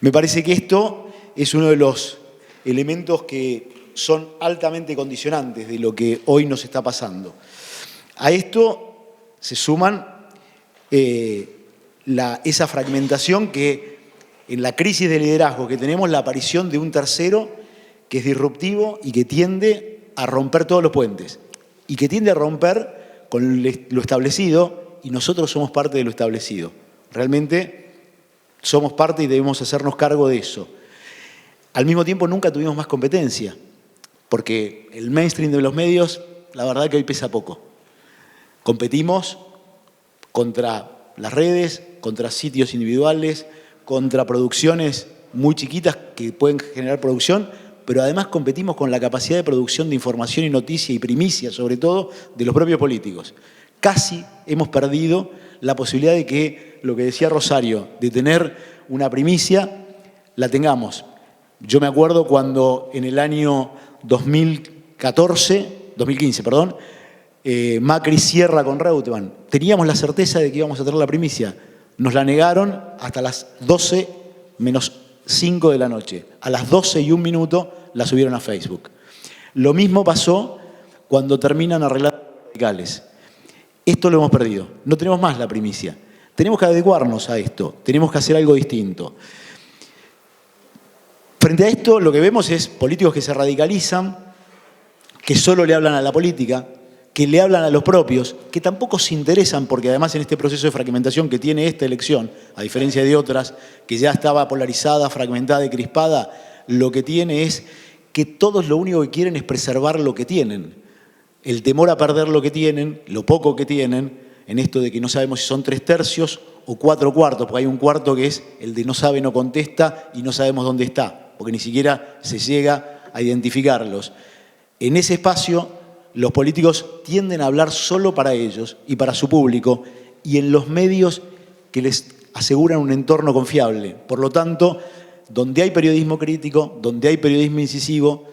Me parece que esto es uno de los elementos que son altamente condicionantes de lo que hoy nos está pasando. A esto se suman esa fragmentación que en la crisis de liderazgo que tenemos, la aparición de un tercero que es disruptivo y que tiende a romper todos los puentes y que tiende a romper con lo establecido, y nosotros somos parte de lo establecido. Realmente somos parte y debemos hacernos cargo de eso. Al mismo tiempo nunca tuvimos más competencia, porque el mainstream de los medios, la verdad que hoy pesa poco. Competimos contra las redes, contra sitios individuales, contra producciones muy chiquitas que pueden generar producción, pero además competimos con la capacidad de producción de información y noticia y primicia, sobre todo, de los propios políticos. Casi hemos perdido la posibilidad de que, lo que decía Rosario, de tener una primicia, la tengamos. Yo me acuerdo cuando en el año 2015, Macri cierra con Reutemann. Teníamos la certeza de que íbamos a tener la primicia. Nos la negaron hasta las 12 menos 5 de la noche. A las 12:01 la subieron a Facebook. Lo mismo pasó cuando terminan arreglando los radicales. Esto lo hemos perdido. No tenemos más la primicia. Tenemos que adecuarnos a esto. Tenemos que hacer algo distinto. Frente a esto, lo que vemos es políticos que se radicalizan, que solo le hablan a la política, que le hablan a los propios, que tampoco se interesan, porque además en este proceso de fragmentación que tiene esta elección, a diferencia de otras, que ya estaba polarizada, fragmentada y crispada, lo que tiene es que todos lo único que quieren es preservar lo que tienen. El temor a perder lo que tienen, lo poco que tienen, en esto de que no sabemos si son 3/3 o 4/4, porque hay un cuarto que es el de no sabe, no contesta y no sabemos dónde está, porque ni siquiera se llega a identificarlos. En ese espacio, los políticos tienden a hablar solo para ellos y para su público y en los medios que les aseguran un entorno confiable. Por lo tanto, donde hay periodismo crítico, donde hay periodismo incisivo,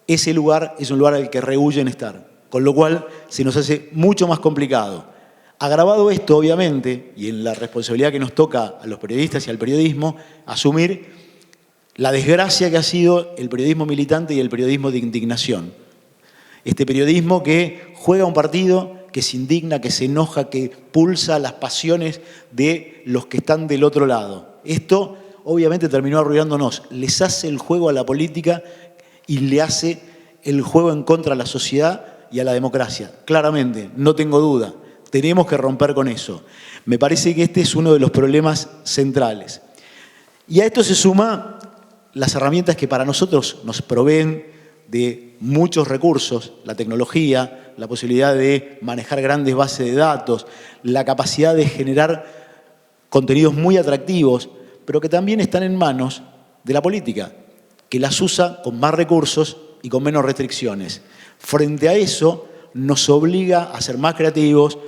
ese lugar es un lugar al que rehuyen estar. Con lo cual, se nos hace mucho más complicado. Agravado esto, obviamente, y en la responsabilidad que nos toca a los periodistas y al periodismo, asumir la desgracia que ha sido el periodismo militante y el periodismo de indignación. Este periodismo que juega un partido, que se indigna, que se enoja, que pulsa las pasiones de los que están del otro lado. Esto obviamente terminó arruinándonos. Les hace el juego a la política y le hace el juego en contra a la sociedad y a la democracia. Claramente, no tengo duda. Tenemos que romper con eso. Me parece que este es uno de los problemas centrales. Y a esto se suma las herramientas que para nosotros nos proveen de muchos recursos, la tecnología, la posibilidad de manejar grandes bases de datos, la capacidad de generar contenidos muy atractivos, pero que también están en manos de la política, que las usa con más recursos y con menos restricciones. Frente a eso, nos obliga a ser más creativos,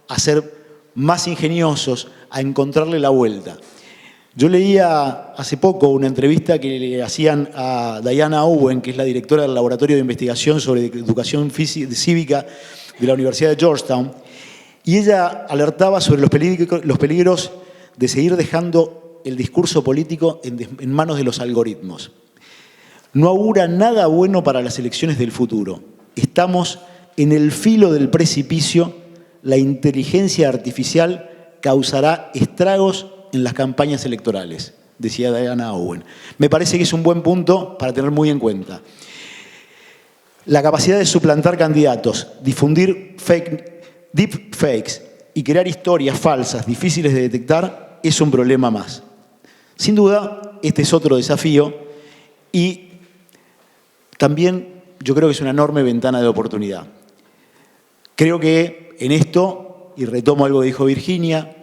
a ser más ingeniosos, a encontrarle la vuelta. Yo leía hace poco una entrevista que le hacían a Diana Owen, que es la directora del Laboratorio de Investigación sobre Educación Cívica de la Universidad de Georgetown, y ella alertaba sobre los peligros de seguir dejando el discurso político en manos de los algoritmos. No augura nada bueno para las elecciones del futuro. Estamos en el filo del precipicio. La inteligencia artificial causará estragos en las campañas electorales, decía Diana Owen. Me parece que es un buen punto para tener muy en cuenta. La capacidad de suplantar candidatos, difundir deepfakes y crear historias falsas difíciles de detectar es un problema más. Sin duda, este es otro desafío y también yo creo que es una enorme ventana de oportunidad. Creo que en esto, y retomo algo que dijo Virginia,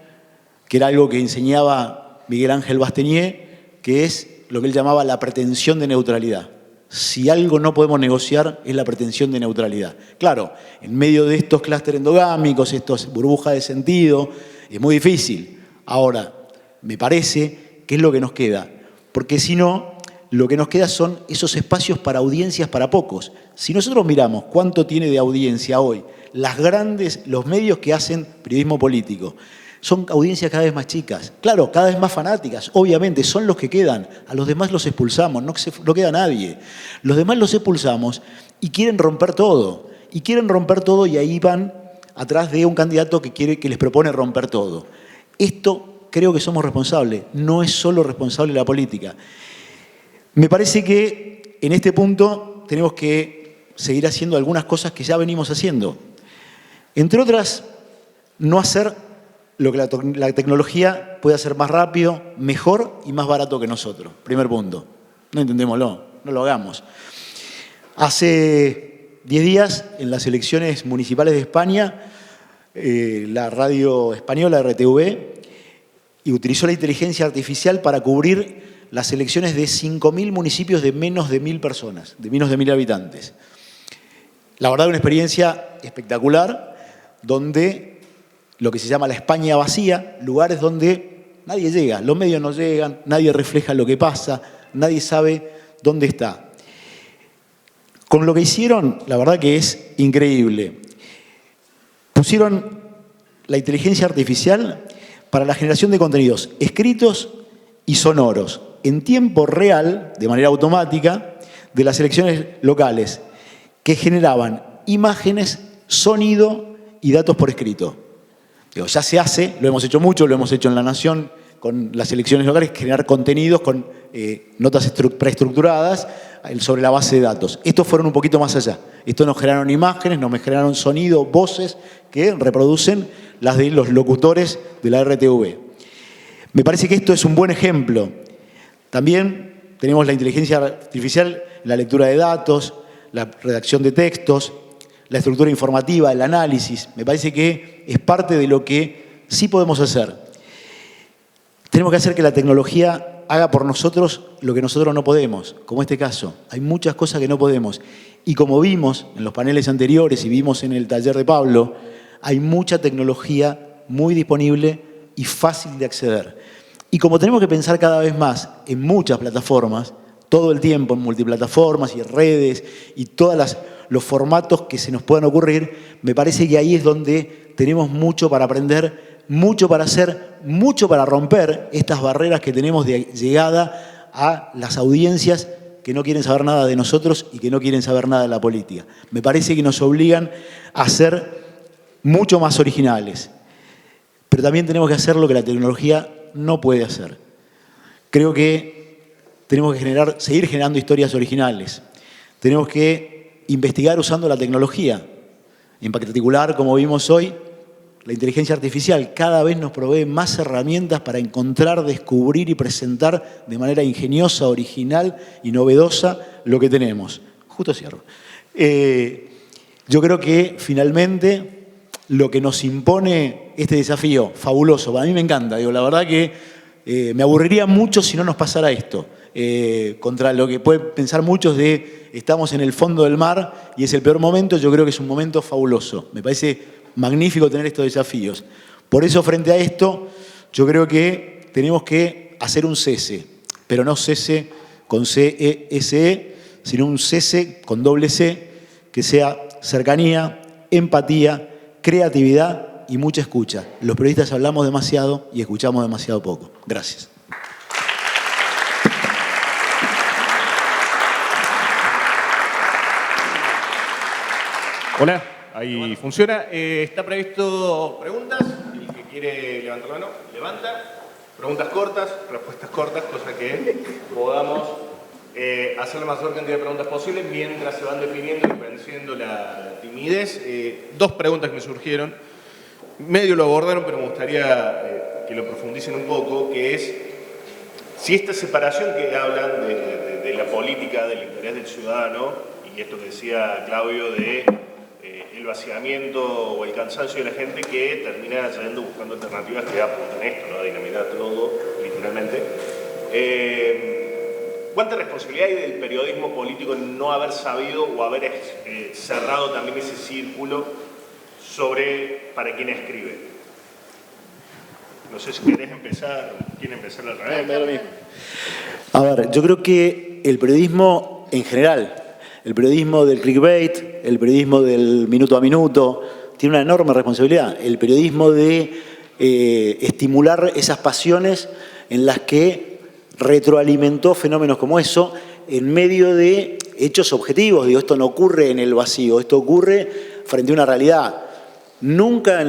que era algo que enseñaba Miguel Ángel Bastenier, que es lo que él llamaba la pretensión de neutralidad. Si algo no podemos negociar es la pretensión de neutralidad. Claro, en medio de estos clústeres endogámicos, estas burbujas de sentido, es muy difícil. Ahora, me parece que es lo que nos queda, porque si no, lo que nos queda son esos espacios para audiencias para pocos. Si nosotros miramos cuánto tiene de audiencia hoy los medios que hacen periodismo político, son audiencias cada vez más chicas. Claro, cada vez más fanáticas, obviamente, son los que quedan. A los demás los expulsamos, no queda nadie. Los demás los expulsamos y quieren romper todo. Y ahí van atrás de un candidato que les propone romper todo. Esto creo que somos responsables. No es solo responsable la política. Me parece que en este punto tenemos que seguir haciendo algunas cosas que ya venimos haciendo. Entre otras, no hacer lo que la tecnología puede hacer más rápido, mejor y más barato que nosotros. Primer punto. No intentémoslo, no lo hagamos. Hace 10 días, en las elecciones municipales de España, la radio española RTV utilizó la inteligencia artificial para cubrir las elecciones de 5.000 municipios de menos de 1.000 personas, de menos de 1.000 habitantes. La verdad, una experiencia espectacular, donde lo que se llama la España vacía, lugares donde nadie llega, los medios no llegan, nadie refleja lo que pasa, nadie sabe dónde está. Con lo que hicieron, la verdad que es increíble. Pusieron la inteligencia artificial para la generación de contenidos escritos y sonoros en tiempo real, de manera automática, de las elecciones locales, que generaban imágenes, sonido y datos por escrito. Digo, ya se hace, lo hemos hecho mucho, lo hemos hecho en La Nación con las elecciones locales, generar contenidos con notas preestructuradas sobre la base de datos. Estos fueron un poquito más allá. Estos nos generaron imágenes, nos generaron sonido, voces que reproducen las de los locutores de la RTV. Me parece que esto es un buen ejemplo. También tenemos la inteligencia artificial, la lectura de datos, la redacción de textos, la estructura informativa, el análisis. Me parece que es parte de lo que sí podemos hacer. Tenemos que hacer que la tecnología haga por nosotros lo que nosotros no podemos, como este caso. Hay muchas cosas que no podemos. Y como vimos en los paneles anteriores y vimos en el taller de Pablo, hay mucha tecnología muy disponible y fácil de acceder. Y como tenemos que pensar cada vez más en muchas plataformas, todo el tiempo en multiplataformas y redes y todos los formatos que se nos puedan ocurrir, me parece que ahí es donde tenemos mucho para aprender, mucho para hacer, mucho para romper estas barreras que tenemos de llegada a las audiencias que no quieren saber nada de nosotros y que no quieren saber nada de la política. Me parece que nos obligan a ser mucho más originales. Pero también tenemos que hacer lo que la tecnología no puede hacer. Creo que tenemos que seguir generando historias originales. Tenemos que investigar usando la tecnología. En particular, como vimos hoy, la inteligencia artificial cada vez nos provee más herramientas para encontrar, descubrir y presentar de manera ingeniosa, original y novedosa lo que tenemos. Justo cierro. Yo creo que finalmente lo que nos impone este desafío fabuloso, para mí me encanta, la verdad que me aburriría mucho si no nos pasara esto. Contra lo que pueden pensar muchos de estamos en el fondo del mar y es el peor momento, yo creo que es un momento fabuloso. Me parece magnífico tener estos desafíos. Por eso, frente a esto, yo creo que tenemos que hacer un cese, pero no cese con C-E-S-E, sino un cese con doble C, que sea cercanía, empatía, creatividad y mucha escucha. Los periodistas hablamos demasiado y escuchamos demasiado poco. Gracias. Hola, ahí funciona. Está previsto preguntas. El que quiere levantar la mano, levanta. Preguntas cortas, respuestas cortas, cosa que podamos hacer la mayor cantidad de preguntas posible mientras se van definiendo y venciendo la timidez. Dos preguntas que me surgieron. Medio lo abordaron, pero me gustaría que lo profundicen un poco, que es si esta separación que hablan de la política, del interés del ciudadano, y esto que decía Claudio de el vaciamiento o el cansancio de la gente que termina yendo buscando alternativas que apuntan esto, ¿no? A dinamitar todo, literalmente. ¿Cuánta responsabilidad hay del periodismo político en no haber sabido o haber cerrado también ese círculo sobre para quién escribe? No sé si querés empezar, quieren empezar la revés. A ver, yo creo que el periodismo en general, el periodismo del clickbait, el periodismo del minuto a minuto, tiene una enorme responsabilidad. El periodismo de estimular esas pasiones en las que retroalimentó fenómenos como eso en medio de hechos objetivos. Digo, esto no ocurre en el vacío, esto ocurre frente a una realidad. Nunca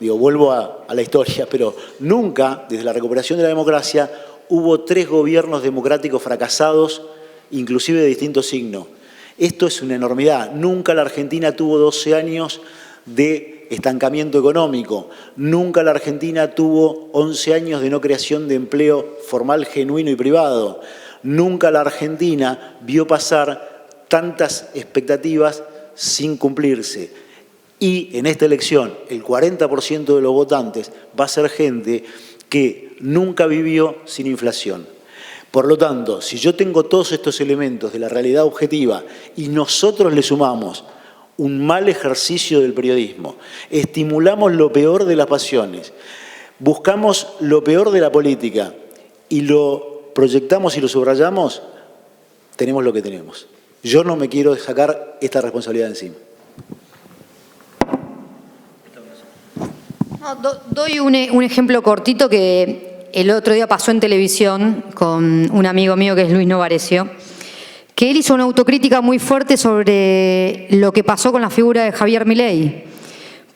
vuelvo a la historia, pero nunca, desde la recuperación de la democracia, hubo 3 gobiernos democráticos fracasados, inclusive de distinto signo. Esto es una enormidad. Nunca la Argentina tuvo 12 años de estancamiento económico. Nunca la Argentina tuvo 11 años de no creación de empleo formal, genuino y privado. Nunca la Argentina vio pasar tantas expectativas sin cumplirse. Y en esta elección, el 40% de los votantes va a ser gente que nunca vivió sin inflación. Por lo tanto, si yo tengo todos estos elementos de la realidad objetiva y nosotros le sumamos un mal ejercicio del periodismo, estimulamos lo peor de las pasiones, buscamos lo peor de la política y lo proyectamos y lo subrayamos, tenemos lo que tenemos. Yo no me quiero sacar esta responsabilidad encima. No, doy un ejemplo cortito que el otro día pasó en televisión con un amigo mío que es Luis Novarecio, que él hizo una autocrítica muy fuerte sobre lo que pasó con la figura de Javier Milei,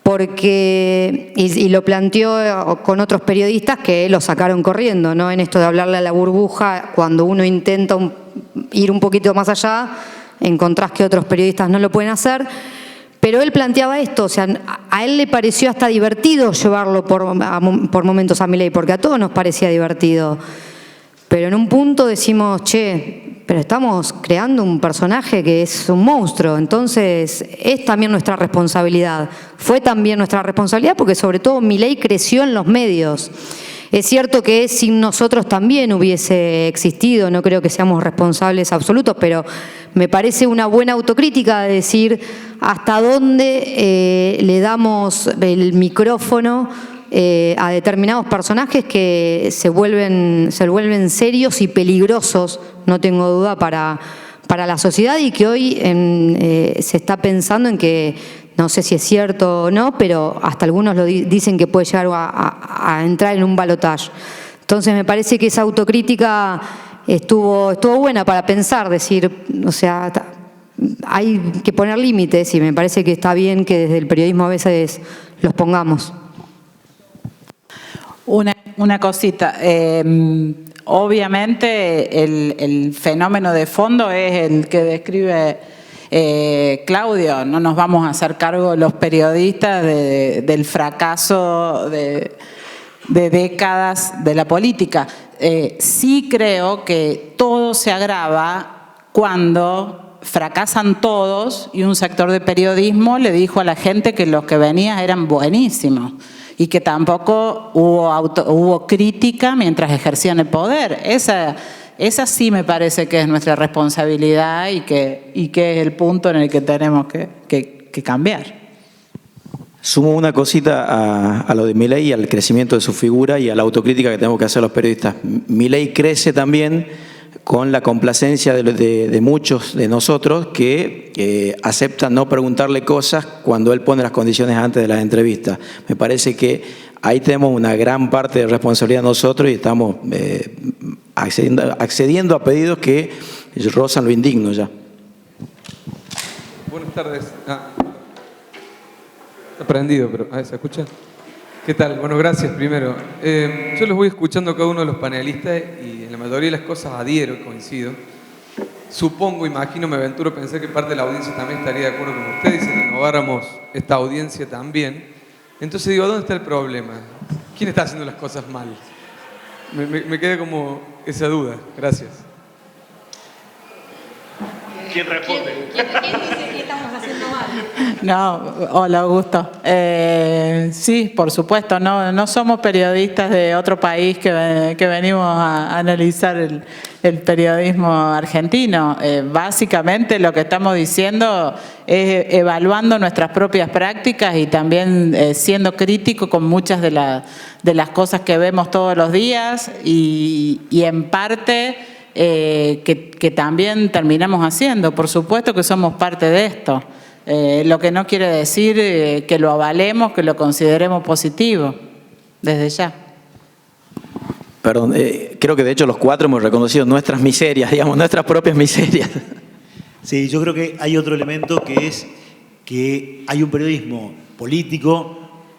porque, y lo planteó con otros periodistas que lo sacaron corriendo, ¿no? En esto de hablarle a la burbuja, cuando uno intenta ir un poquito más allá, encontrás que otros periodistas no lo pueden hacer. Pero él planteaba esto, o sea, a él le pareció hasta divertido llevarlo por momentos a Milei, porque a todos nos parecía divertido. Pero en un punto decimos, che, pero estamos creando un personaje que es un monstruo, entonces es también nuestra responsabilidad. Fue también nuestra responsabilidad porque sobre todo Milei creció en los medios. Es cierto que sin nosotros también hubiese existido, no creo que seamos responsables absolutos, pero me parece una buena autocrítica de decir hasta dónde le damos el micrófono a determinados personajes que se vuelven serios y peligrosos, no tengo duda, para la sociedad y que hoy se está pensando en que, no sé si es cierto o no, pero hasta algunos dicen que puede llegar a entrar en un balotaje. Entonces me parece que esa autocrítica estuvo buena para pensar, decir, o sea, hay que poner límites y me parece que está bien que desde el periodismo a veces los pongamos. Una cosita, obviamente el fenómeno de fondo es el que describe Claudio. No nos vamos a hacer cargo los periodistas del fracaso de décadas de la política. Sí creo que todo se agrava cuando fracasan todos y un sector de periodismo le dijo a la gente que los que venían eran buenísimos y que tampoco hubo crítica mientras ejercían el poder. Esa sí me parece que es nuestra responsabilidad y que es el punto en el que tenemos que cambiar. Sumo una cosita a lo de Milei y al crecimiento de su figura y a la autocrítica que tenemos que hacer los periodistas. Milei crece también con la complacencia de muchos de nosotros que aceptan no preguntarle cosas cuando él pone las condiciones antes de las entrevistas. Me parece que ahí tenemos una gran parte de responsabilidad nosotros y estamos accediendo a pedidos que rozan lo indigno ya. Buenas tardes. Está prendido, pero ¿se escucha? ¿Qué tal? Bueno, gracias primero. Yo los voy escuchando a cada uno de los panelistas y en la mayoría de las cosas adhiero, coincido. Supongo, imagino, me aventuro a pensar que parte de la audiencia también estaría de acuerdo con ustedes si renováramos esta audiencia también. Entonces digo, ¿dónde está el problema? ¿Quién está haciendo las cosas mal? Me queda como esa duda. Gracias. ¿Quién responde? ¿Quién dice que estamos haciendo mal? No, hola Augusto. Sí, por supuesto, no somos periodistas de otro país que venimos a analizar el periodismo argentino. Básicamente lo que estamos diciendo es evaluando nuestras propias prácticas y también siendo crítico con muchas de las cosas que vemos todos los días y en parte que también terminamos haciendo. Por supuesto que somos parte de esto. Lo que no quiere decir que lo avalemos, que lo consideremos positivo, desde ya. Perdón, creo que de hecho los cuatro hemos reconocido nuestras miserias, digamos, nuestras propias miserias. Sí, yo creo que hay otro elemento que es que hay un periodismo político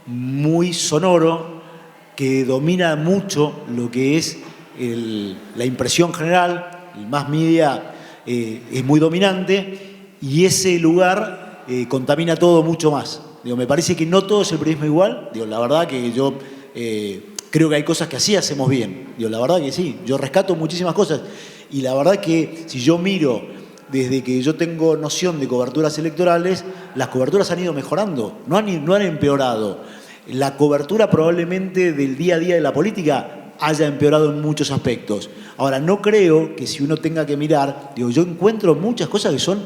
muy sonoro, que domina mucho lo que es la impresión general, el mass media es muy dominante y ese lugar contamina todo mucho más. Digo, me parece que no todo es el periodismo igual. Digo, la verdad que yo creo que hay cosas que así hacemos bien. Digo, la verdad que sí, yo rescato muchísimas cosas y la verdad que si yo miro desde que yo tengo noción de coberturas electorales, las coberturas han ido mejorando, no han empeorado. La cobertura probablemente del día a día de la política haya empeorado en muchos aspectos. Ahora, no creo que si uno tenga que mirar, digo, yo encuentro muchas cosas que son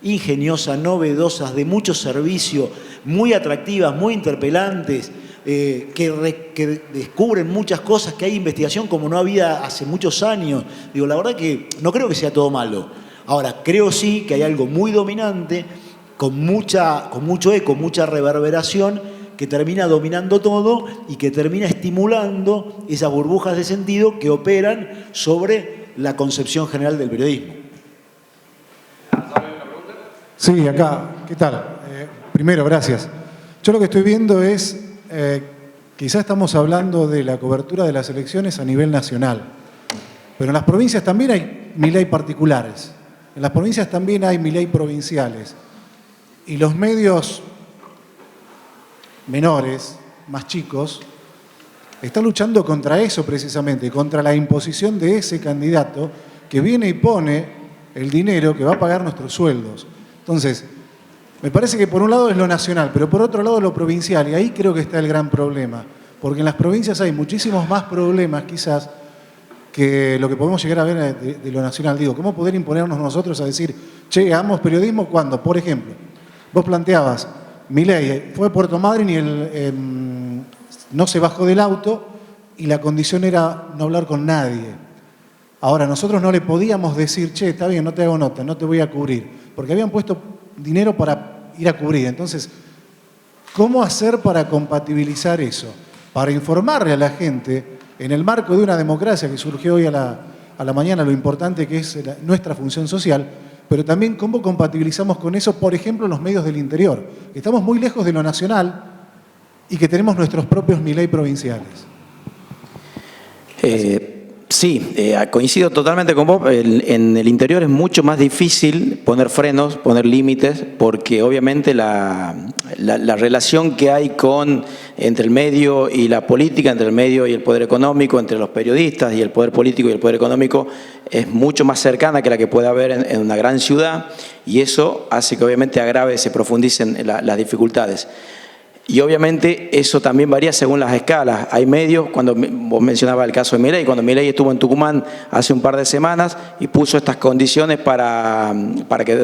ingeniosas, novedosas, de mucho servicio, muy atractivas, muy interpelantes, que descubren muchas cosas, que hay investigación como no había hace muchos años. Digo, la verdad que no creo que sea todo malo. Ahora, creo sí que hay algo muy dominante, con mucho eco, mucha reverberación, que termina dominando todo y que termina estimulando esas burbujas de sentido que operan sobre la concepción general del periodismo. Sí, acá. ¿Qué tal? Primero, gracias. Yo lo que estoy viendo es, quizás estamos hablando de la cobertura de las elecciones a nivel nacional, pero en las provincias también hay Milei particulares, en las provincias también hay Milei provinciales, y los medios menores, más chicos, están luchando contra eso precisamente, contra la imposición de ese candidato que viene y pone el dinero que va a pagar nuestros sueldos. Entonces, me parece que por un lado es lo nacional, pero por otro lado lo provincial, y ahí creo que está el gran problema, porque en las provincias hay muchísimos más problemas quizás que lo que podemos llegar a ver de lo nacional. Digo, ¿cómo poder imponernos nosotros a decir, che, hagamos periodismo cuando, por ejemplo, vos planteabas, Milei fue a Puerto Madryn y no se bajó del auto y la condición era no hablar con nadie. Ahora, nosotros no le podíamos decir, che, está bien, no te hago nota, no te voy a cubrir, porque habían puesto dinero para ir a cubrir. Entonces, ¿cómo hacer para compatibilizar eso? Para informarle a la gente, en el marco de una democracia que surgió hoy a la mañana, lo importante que es nuestra función social, pero también cómo compatibilizamos con eso, por ejemplo, en los medios del interior, que estamos muy lejos de lo nacional y que tenemos nuestros propios Milei provinciales. Sí, coincido totalmente con vos. En el interior es mucho más difícil poner frenos, poner límites, porque obviamente la relación que hay entre el medio y la política, entre el medio y el poder económico, entre los periodistas y el poder político y el poder económico, es mucho más cercana que la que puede haber en una gran ciudad, y eso hace que obviamente agrave, se profundicen las dificultades. Y obviamente eso también varía según las escalas. Hay medios, cuando vos mencionabas el caso de Milei, cuando Milei estuvo en Tucumán hace un par de semanas y puso estas condiciones para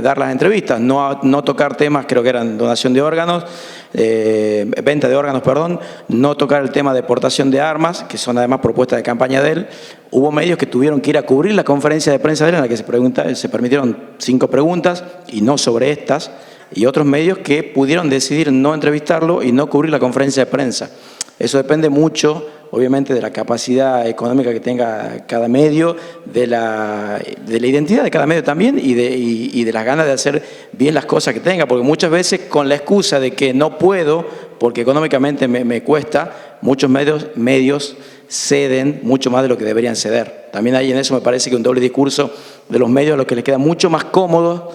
dar las entrevistas, no tocar temas, creo que eran donación de órganos, venta de órganos, perdón, no tocar el tema de portación de armas, que son además propuestas de campaña de él. Hubo medios que tuvieron que ir a cubrir la conferencia de prensa de él, en la que se permitieron 5 preguntas y no sobre estas, y otros medios que pudieron decidir no entrevistarlo y no cubrir la conferencia de prensa. Eso depende mucho, obviamente, de la capacidad económica que tenga cada medio, de la identidad de cada medio también y de las ganas de hacer bien las cosas que tenga, porque muchas veces con la excusa de que no puedo, porque económicamente me cuesta, muchos medios ceden mucho más de lo que deberían ceder. También hay en eso, me parece que un doble discurso de los medios, a los que les queda mucho más cómodo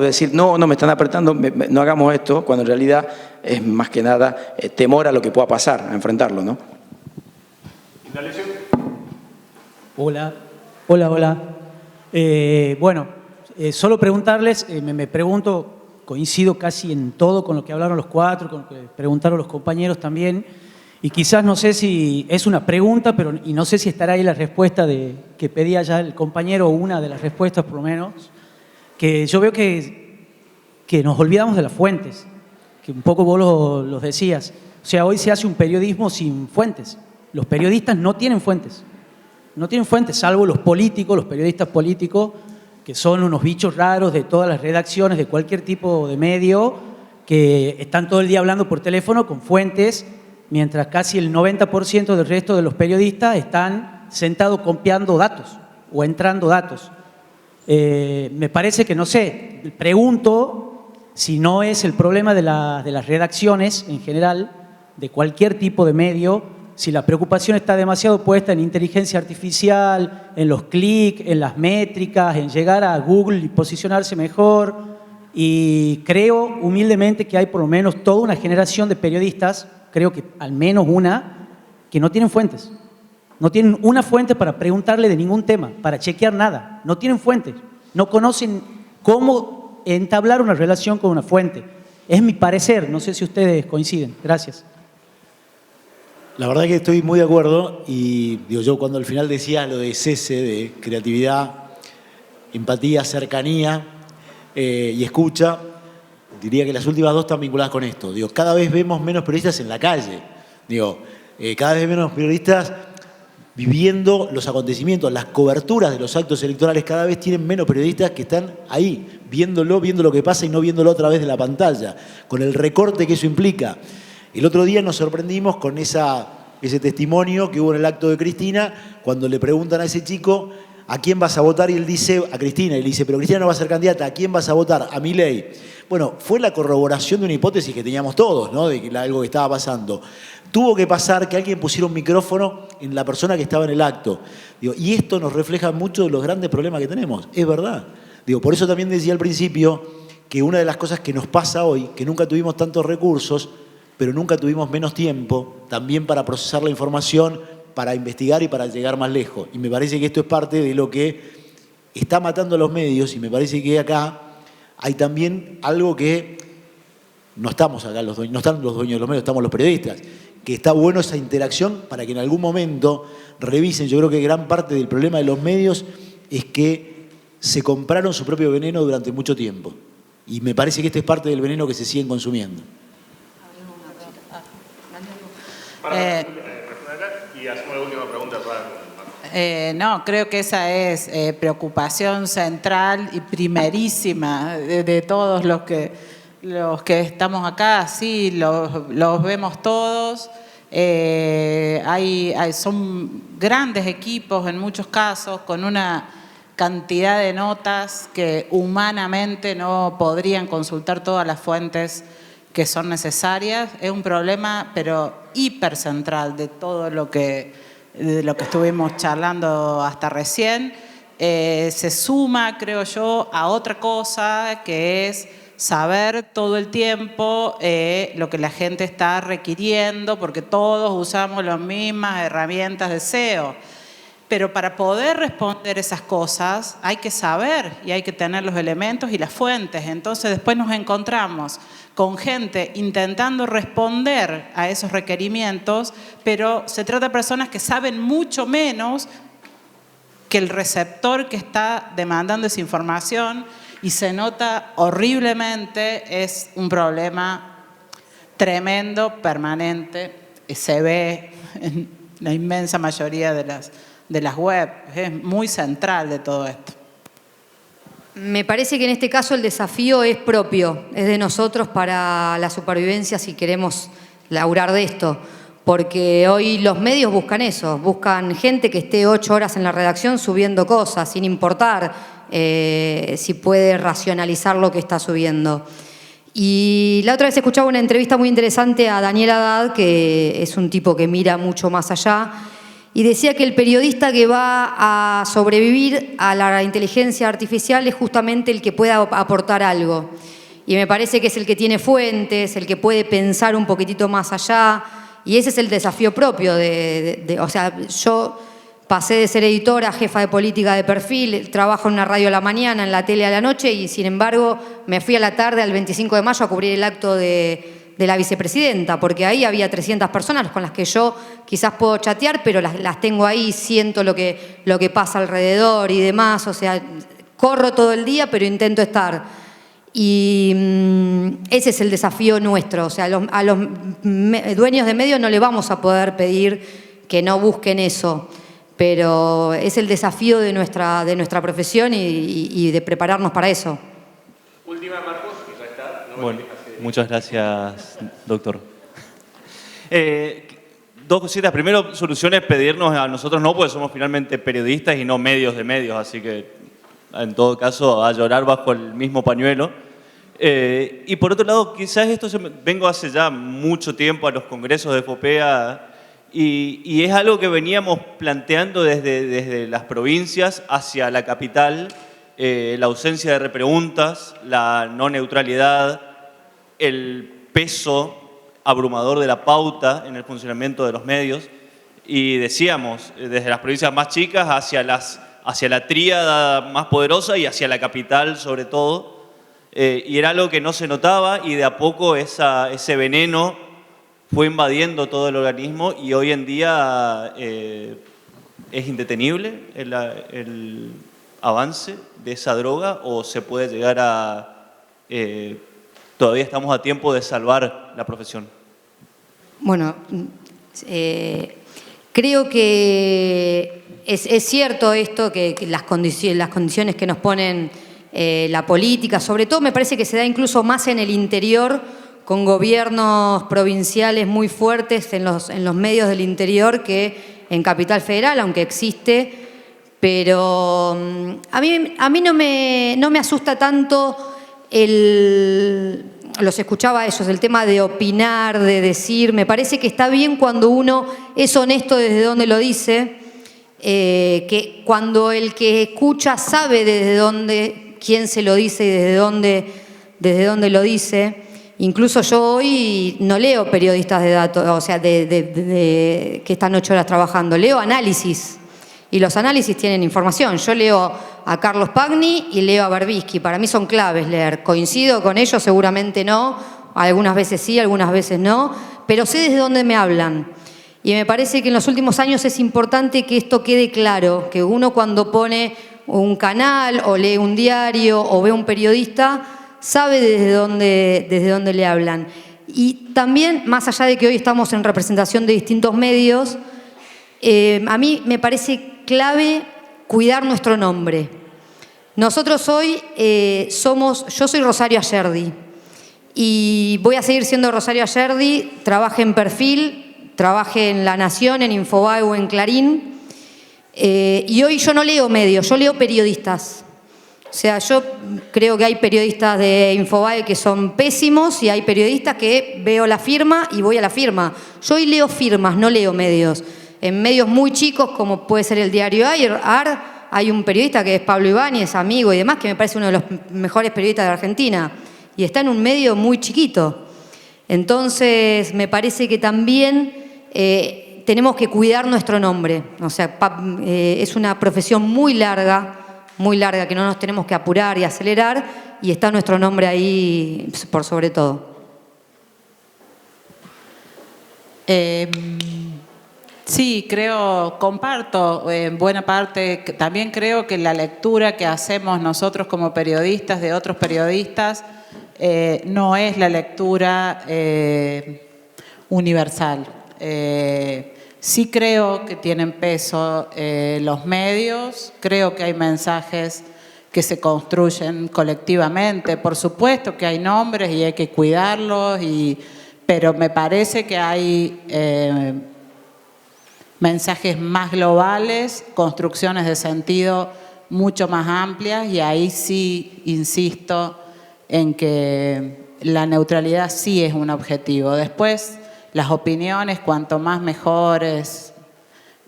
decir, no me están apretando, no hagamos esto, cuando en realidad es más que nada temor a lo que pueda pasar, a enfrentarlo, ¿no? Hola. Solo preguntarles, me pregunto, coincido casi en todo con lo que hablaron los 4, con lo que preguntaron los compañeros también, y quizás no sé si es una pregunta, y no sé si estará ahí la respuesta que pedía ya el compañero, o una de las respuestas por lo menos, que yo veo que nos olvidamos de las fuentes, que un poco vos los decías. O sea, hoy se hace un periodismo sin fuentes. Los periodistas no tienen fuentes. No tienen fuentes, salvo los políticos, los periodistas políticos, que son unos bichos raros de todas las redacciones, de cualquier tipo de medio, que están todo el día hablando por teléfono con fuentes, mientras casi el 90% del resto de los periodistas están sentados copiando datos o entrando datos. Me parece que, no sé, pregunto si no es el problema de las redacciones en general, de cualquier tipo de medio, si la preocupación está demasiado puesta en inteligencia artificial, en los clics, en las métricas, en llegar a Google y posicionarse mejor. Y creo humildemente que hay por lo menos toda una generación de periodistas, creo que al menos una, que no tienen fuentes. No tienen una fuente para preguntarle de ningún tema, para chequear nada. No tienen fuentes. No conocen cómo entablar una relación con una fuente. Es mi parecer, no sé si ustedes coinciden. Gracias. La verdad que estoy muy de acuerdo y digo, yo cuando al final decía lo de cese, de creatividad, empatía, cercanía y escucha, diría que las últimas dos están vinculadas con esto. Digo, cada vez vemos menos periodistas en la calle. Digo, cada vez menos periodistas viviendo los acontecimientos, las coberturas de los actos electorales. Cada vez tienen menos periodistas que están ahí, viendo lo que pasa y no viéndolo a través de la pantalla, con el recorte que eso implica. El otro día nos sorprendimos con ese testimonio que hubo en el acto de Cristina, cuando le preguntan a ese chico ¿a quién vas a votar? Y él dice, a Cristina, y le dice, pero Cristina no va a ser candidata, ¿a quién vas a votar? A Milei. Bueno, fue la corroboración de una hipótesis que teníamos todos, ¿no? De algo que estaba pasando. Tuvo que pasar que alguien pusiera un micrófono en la persona que estaba en el acto. Digo, y esto nos refleja mucho de los grandes problemas que tenemos. Es verdad. Digo, por eso también decía al principio que una de las cosas que nos pasa hoy, que nunca tuvimos tantos recursos, pero nunca tuvimos menos tiempo también para procesar la información, para investigar y para llegar más lejos. Y me parece que esto es parte de lo que está matando a los medios, y me parece que acá hay también algo que no estamos acá, no están los dueños de los medios, estamos los periodistas, que está bueno esa interacción para que en algún momento revisen. Yo creo que gran parte del problema de los medios es que se compraron su propio veneno durante mucho tiempo. Y me parece que este es parte del veneno que se siguen consumiendo. Y hacemos la última pregunta para... No, creo que esa es preocupación central y primerísima de todos los que estamos acá. Sí, los vemos todos. Son grandes equipos en muchos casos, con una cantidad de notas que humanamente no podrían consultar todas las fuentes que son necesarias. Es un problema, pero hipercentral de todo lo que estuvimos charlando hasta recién. Se suma, creo yo, a otra cosa que es saber todo el tiempo lo que la gente está requiriendo, porque todos usamos las mismas herramientas de SEO. Pero para poder responder esas cosas hay que saber y hay que tener los elementos y las fuentes. Entonces después nos encontramos con gente intentando responder a esos requerimientos, pero se trata de personas que saben mucho menos que el receptor que está demandando esa información, y se nota horriblemente. Es un problema tremendo, permanente, y se ve en la inmensa mayoría de las web. Es muy central de todo esto. Me parece que en este caso el desafío es propio, es de nosotros para la supervivencia si queremos laburar de esto. Porque hoy los medios buscan eso, buscan gente que esté 8 horas en la redacción subiendo cosas, sin importar si puede racionalizar lo que está subiendo. Y la otra vez escuchaba una entrevista muy interesante a Daniel Haddad, que es un tipo que mira mucho más allá, y decía que el periodista que va a sobrevivir a la inteligencia artificial es justamente el que pueda aportar algo. Y me parece que es el que tiene fuentes, el que puede pensar un poquitito más allá, y ese es el desafío propio o sea, yo pasé de ser editora, jefa de política de perfil, trabajo en una radio a la mañana, en la tele a la noche, y sin embargo me fui a la tarde al 25 de mayo a cubrir el acto de la vicepresidenta, porque ahí había 300 personas con las que yo quizás puedo chatear, pero las tengo ahí, siento lo que pasa alrededor y demás. O sea, corro todo el día, pero intento estar. Y ese es el desafío nuestro. O sea, a los dueños de medios no le vamos a poder pedir que no busquen eso, pero es el desafío de nuestra profesión y de prepararnos para eso. Última, Marcos, y ya está. Bueno, muchas gracias, doctor. Dos cositas. Primero, soluciones pedirnos a nosotros no, porque somos finalmente periodistas y no medios de medios, así que en todo caso a llorar bajo el mismo pañuelo. Y por otro lado, quizás vengo hace ya mucho tiempo a los congresos de FOPEA y es algo que veníamos planteando desde las provincias hacia la capital, la ausencia de repreguntas, la no neutralidad, el peso abrumador de la pauta en el funcionamiento de los medios. Y decíamos, desde las provincias más chicas hacia la tríada más poderosa y hacia la capital sobre todo. Y era algo que no se notaba y de a poco ese veneno fue invadiendo todo el organismo y hoy en día es indetenible el avance de esa droga o se puede llegar a... todavía estamos a tiempo de salvar la profesión. Bueno, creo que es cierto esto, que las condiciones que nos ponen la política, sobre todo me parece que se da incluso más en el interior, con gobiernos provinciales muy fuertes en los medios del interior que en Capital Federal, aunque existe, pero a mí no me asusta tanto los escuchaba a ellos, el tema de opinar, de decir, me parece que está bien cuando uno es honesto desde donde lo dice, que cuando el que escucha sabe desde dónde, quién se lo dice y desde dónde lo dice. Incluso yo hoy no leo periodistas de datos, o sea, que están 8 horas trabajando, leo análisis. Y los análisis tienen información. Yo leo a Carlos Pagni y leo a Berbisky. Para mí son claves leer. ¿Coincido con ellos? Seguramente no. Algunas veces sí, algunas veces no. Pero sé desde dónde me hablan. Y me parece que en los últimos años es importante que esto quede claro. Que uno cuando pone un canal o lee un diario o ve un periodista, sabe desde dónde le hablan. Y también, más allá de que hoy estamos en representación de distintos medios, a mí me parece clave cuidar nuestro nombre. Nosotros hoy yo soy Rosario Ayerdi y voy a seguir siendo Rosario Ayerdi, trabajé en Perfil, trabajé en La Nación, en Infobae o en Clarín, y hoy yo no leo medios, yo leo periodistas. O sea, yo creo que hay periodistas de Infobae que son pésimos y hay periodistas que veo la firma y voy a la firma. Yo hoy leo firmas, no leo medios. En medios muy chicos, como puede ser el diario AR, hay un periodista que es Pablo Ibáñez, amigo y demás, que me parece uno de los mejores periodistas de Argentina. Y está en un medio muy chiquito. Entonces, me parece que también tenemos que cuidar nuestro nombre. O sea, es una profesión muy larga, que no nos tenemos que apurar y acelerar, y está nuestro nombre ahí por sobre todo. Sí, comparto en buena parte, también creo que la lectura que hacemos nosotros como periodistas de otros periodistas no es la lectura universal. Sí creo que tienen peso los medios, creo que hay mensajes que se construyen colectivamente. Por supuesto que hay nombres y hay que cuidarlos, pero me parece que hay mensajes más globales, construcciones de sentido mucho más amplias y ahí sí insisto en que la neutralidad sí es un objetivo. Después, las opiniones, cuanto más mejores,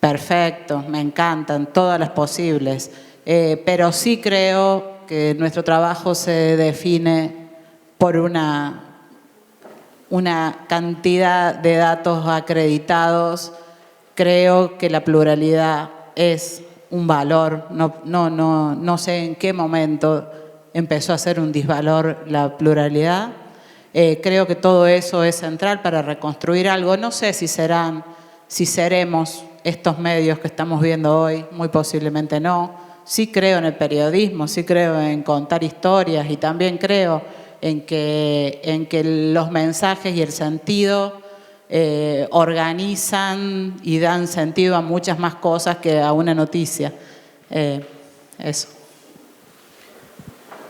perfecto, me encantan, todas las posibles. Pero sí creo que nuestro trabajo se define por una cantidad de datos acreditados. Creo que la pluralidad es un valor. No sé en qué momento empezó a ser un disvalor la pluralidad. Creo que todo eso es central para reconstruir algo. No sé si seremos estos medios que estamos viendo hoy, muy posiblemente no. Sí creo en el periodismo, sí creo en contar historias y también creo en que los mensajes y el sentido organizan y dan sentido a muchas más cosas que a una noticia. Eso.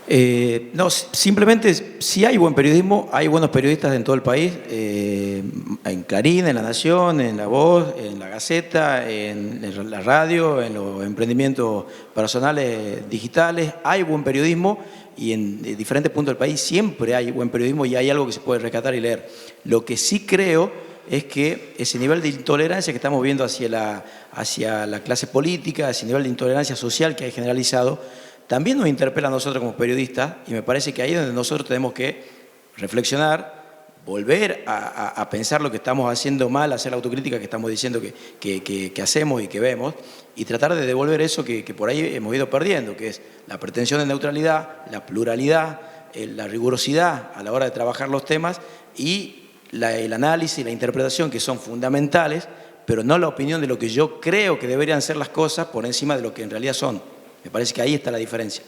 No, simplemente si hay buen periodismo, hay buenos periodistas en todo el país, en Clarín, en La Nación, en La Voz, en La Gaceta, en la radio, en los emprendimientos personales digitales, hay buen periodismo y en diferentes puntos del país siempre hay buen periodismo y hay algo que se puede rescatar y leer. Lo que sí creo es que ese nivel de intolerancia que estamos viendo hacia la clase política, ese nivel de intolerancia social que hay generalizado, también nos interpela a nosotros como periodistas y me parece que ahí es donde nosotros tenemos que reflexionar, volver a pensar lo que estamos haciendo mal, hacer la autocrítica que estamos diciendo que hacemos y que vemos y tratar de devolver eso que por ahí hemos ido perdiendo, que es la pretensión de neutralidad, la pluralidad, la rigurosidad a la hora de trabajar los temas y el análisis y la interpretación que son fundamentales, pero no la opinión de lo que yo creo que deberían ser las cosas por encima de lo que en realidad son. Me parece que ahí está la diferencia.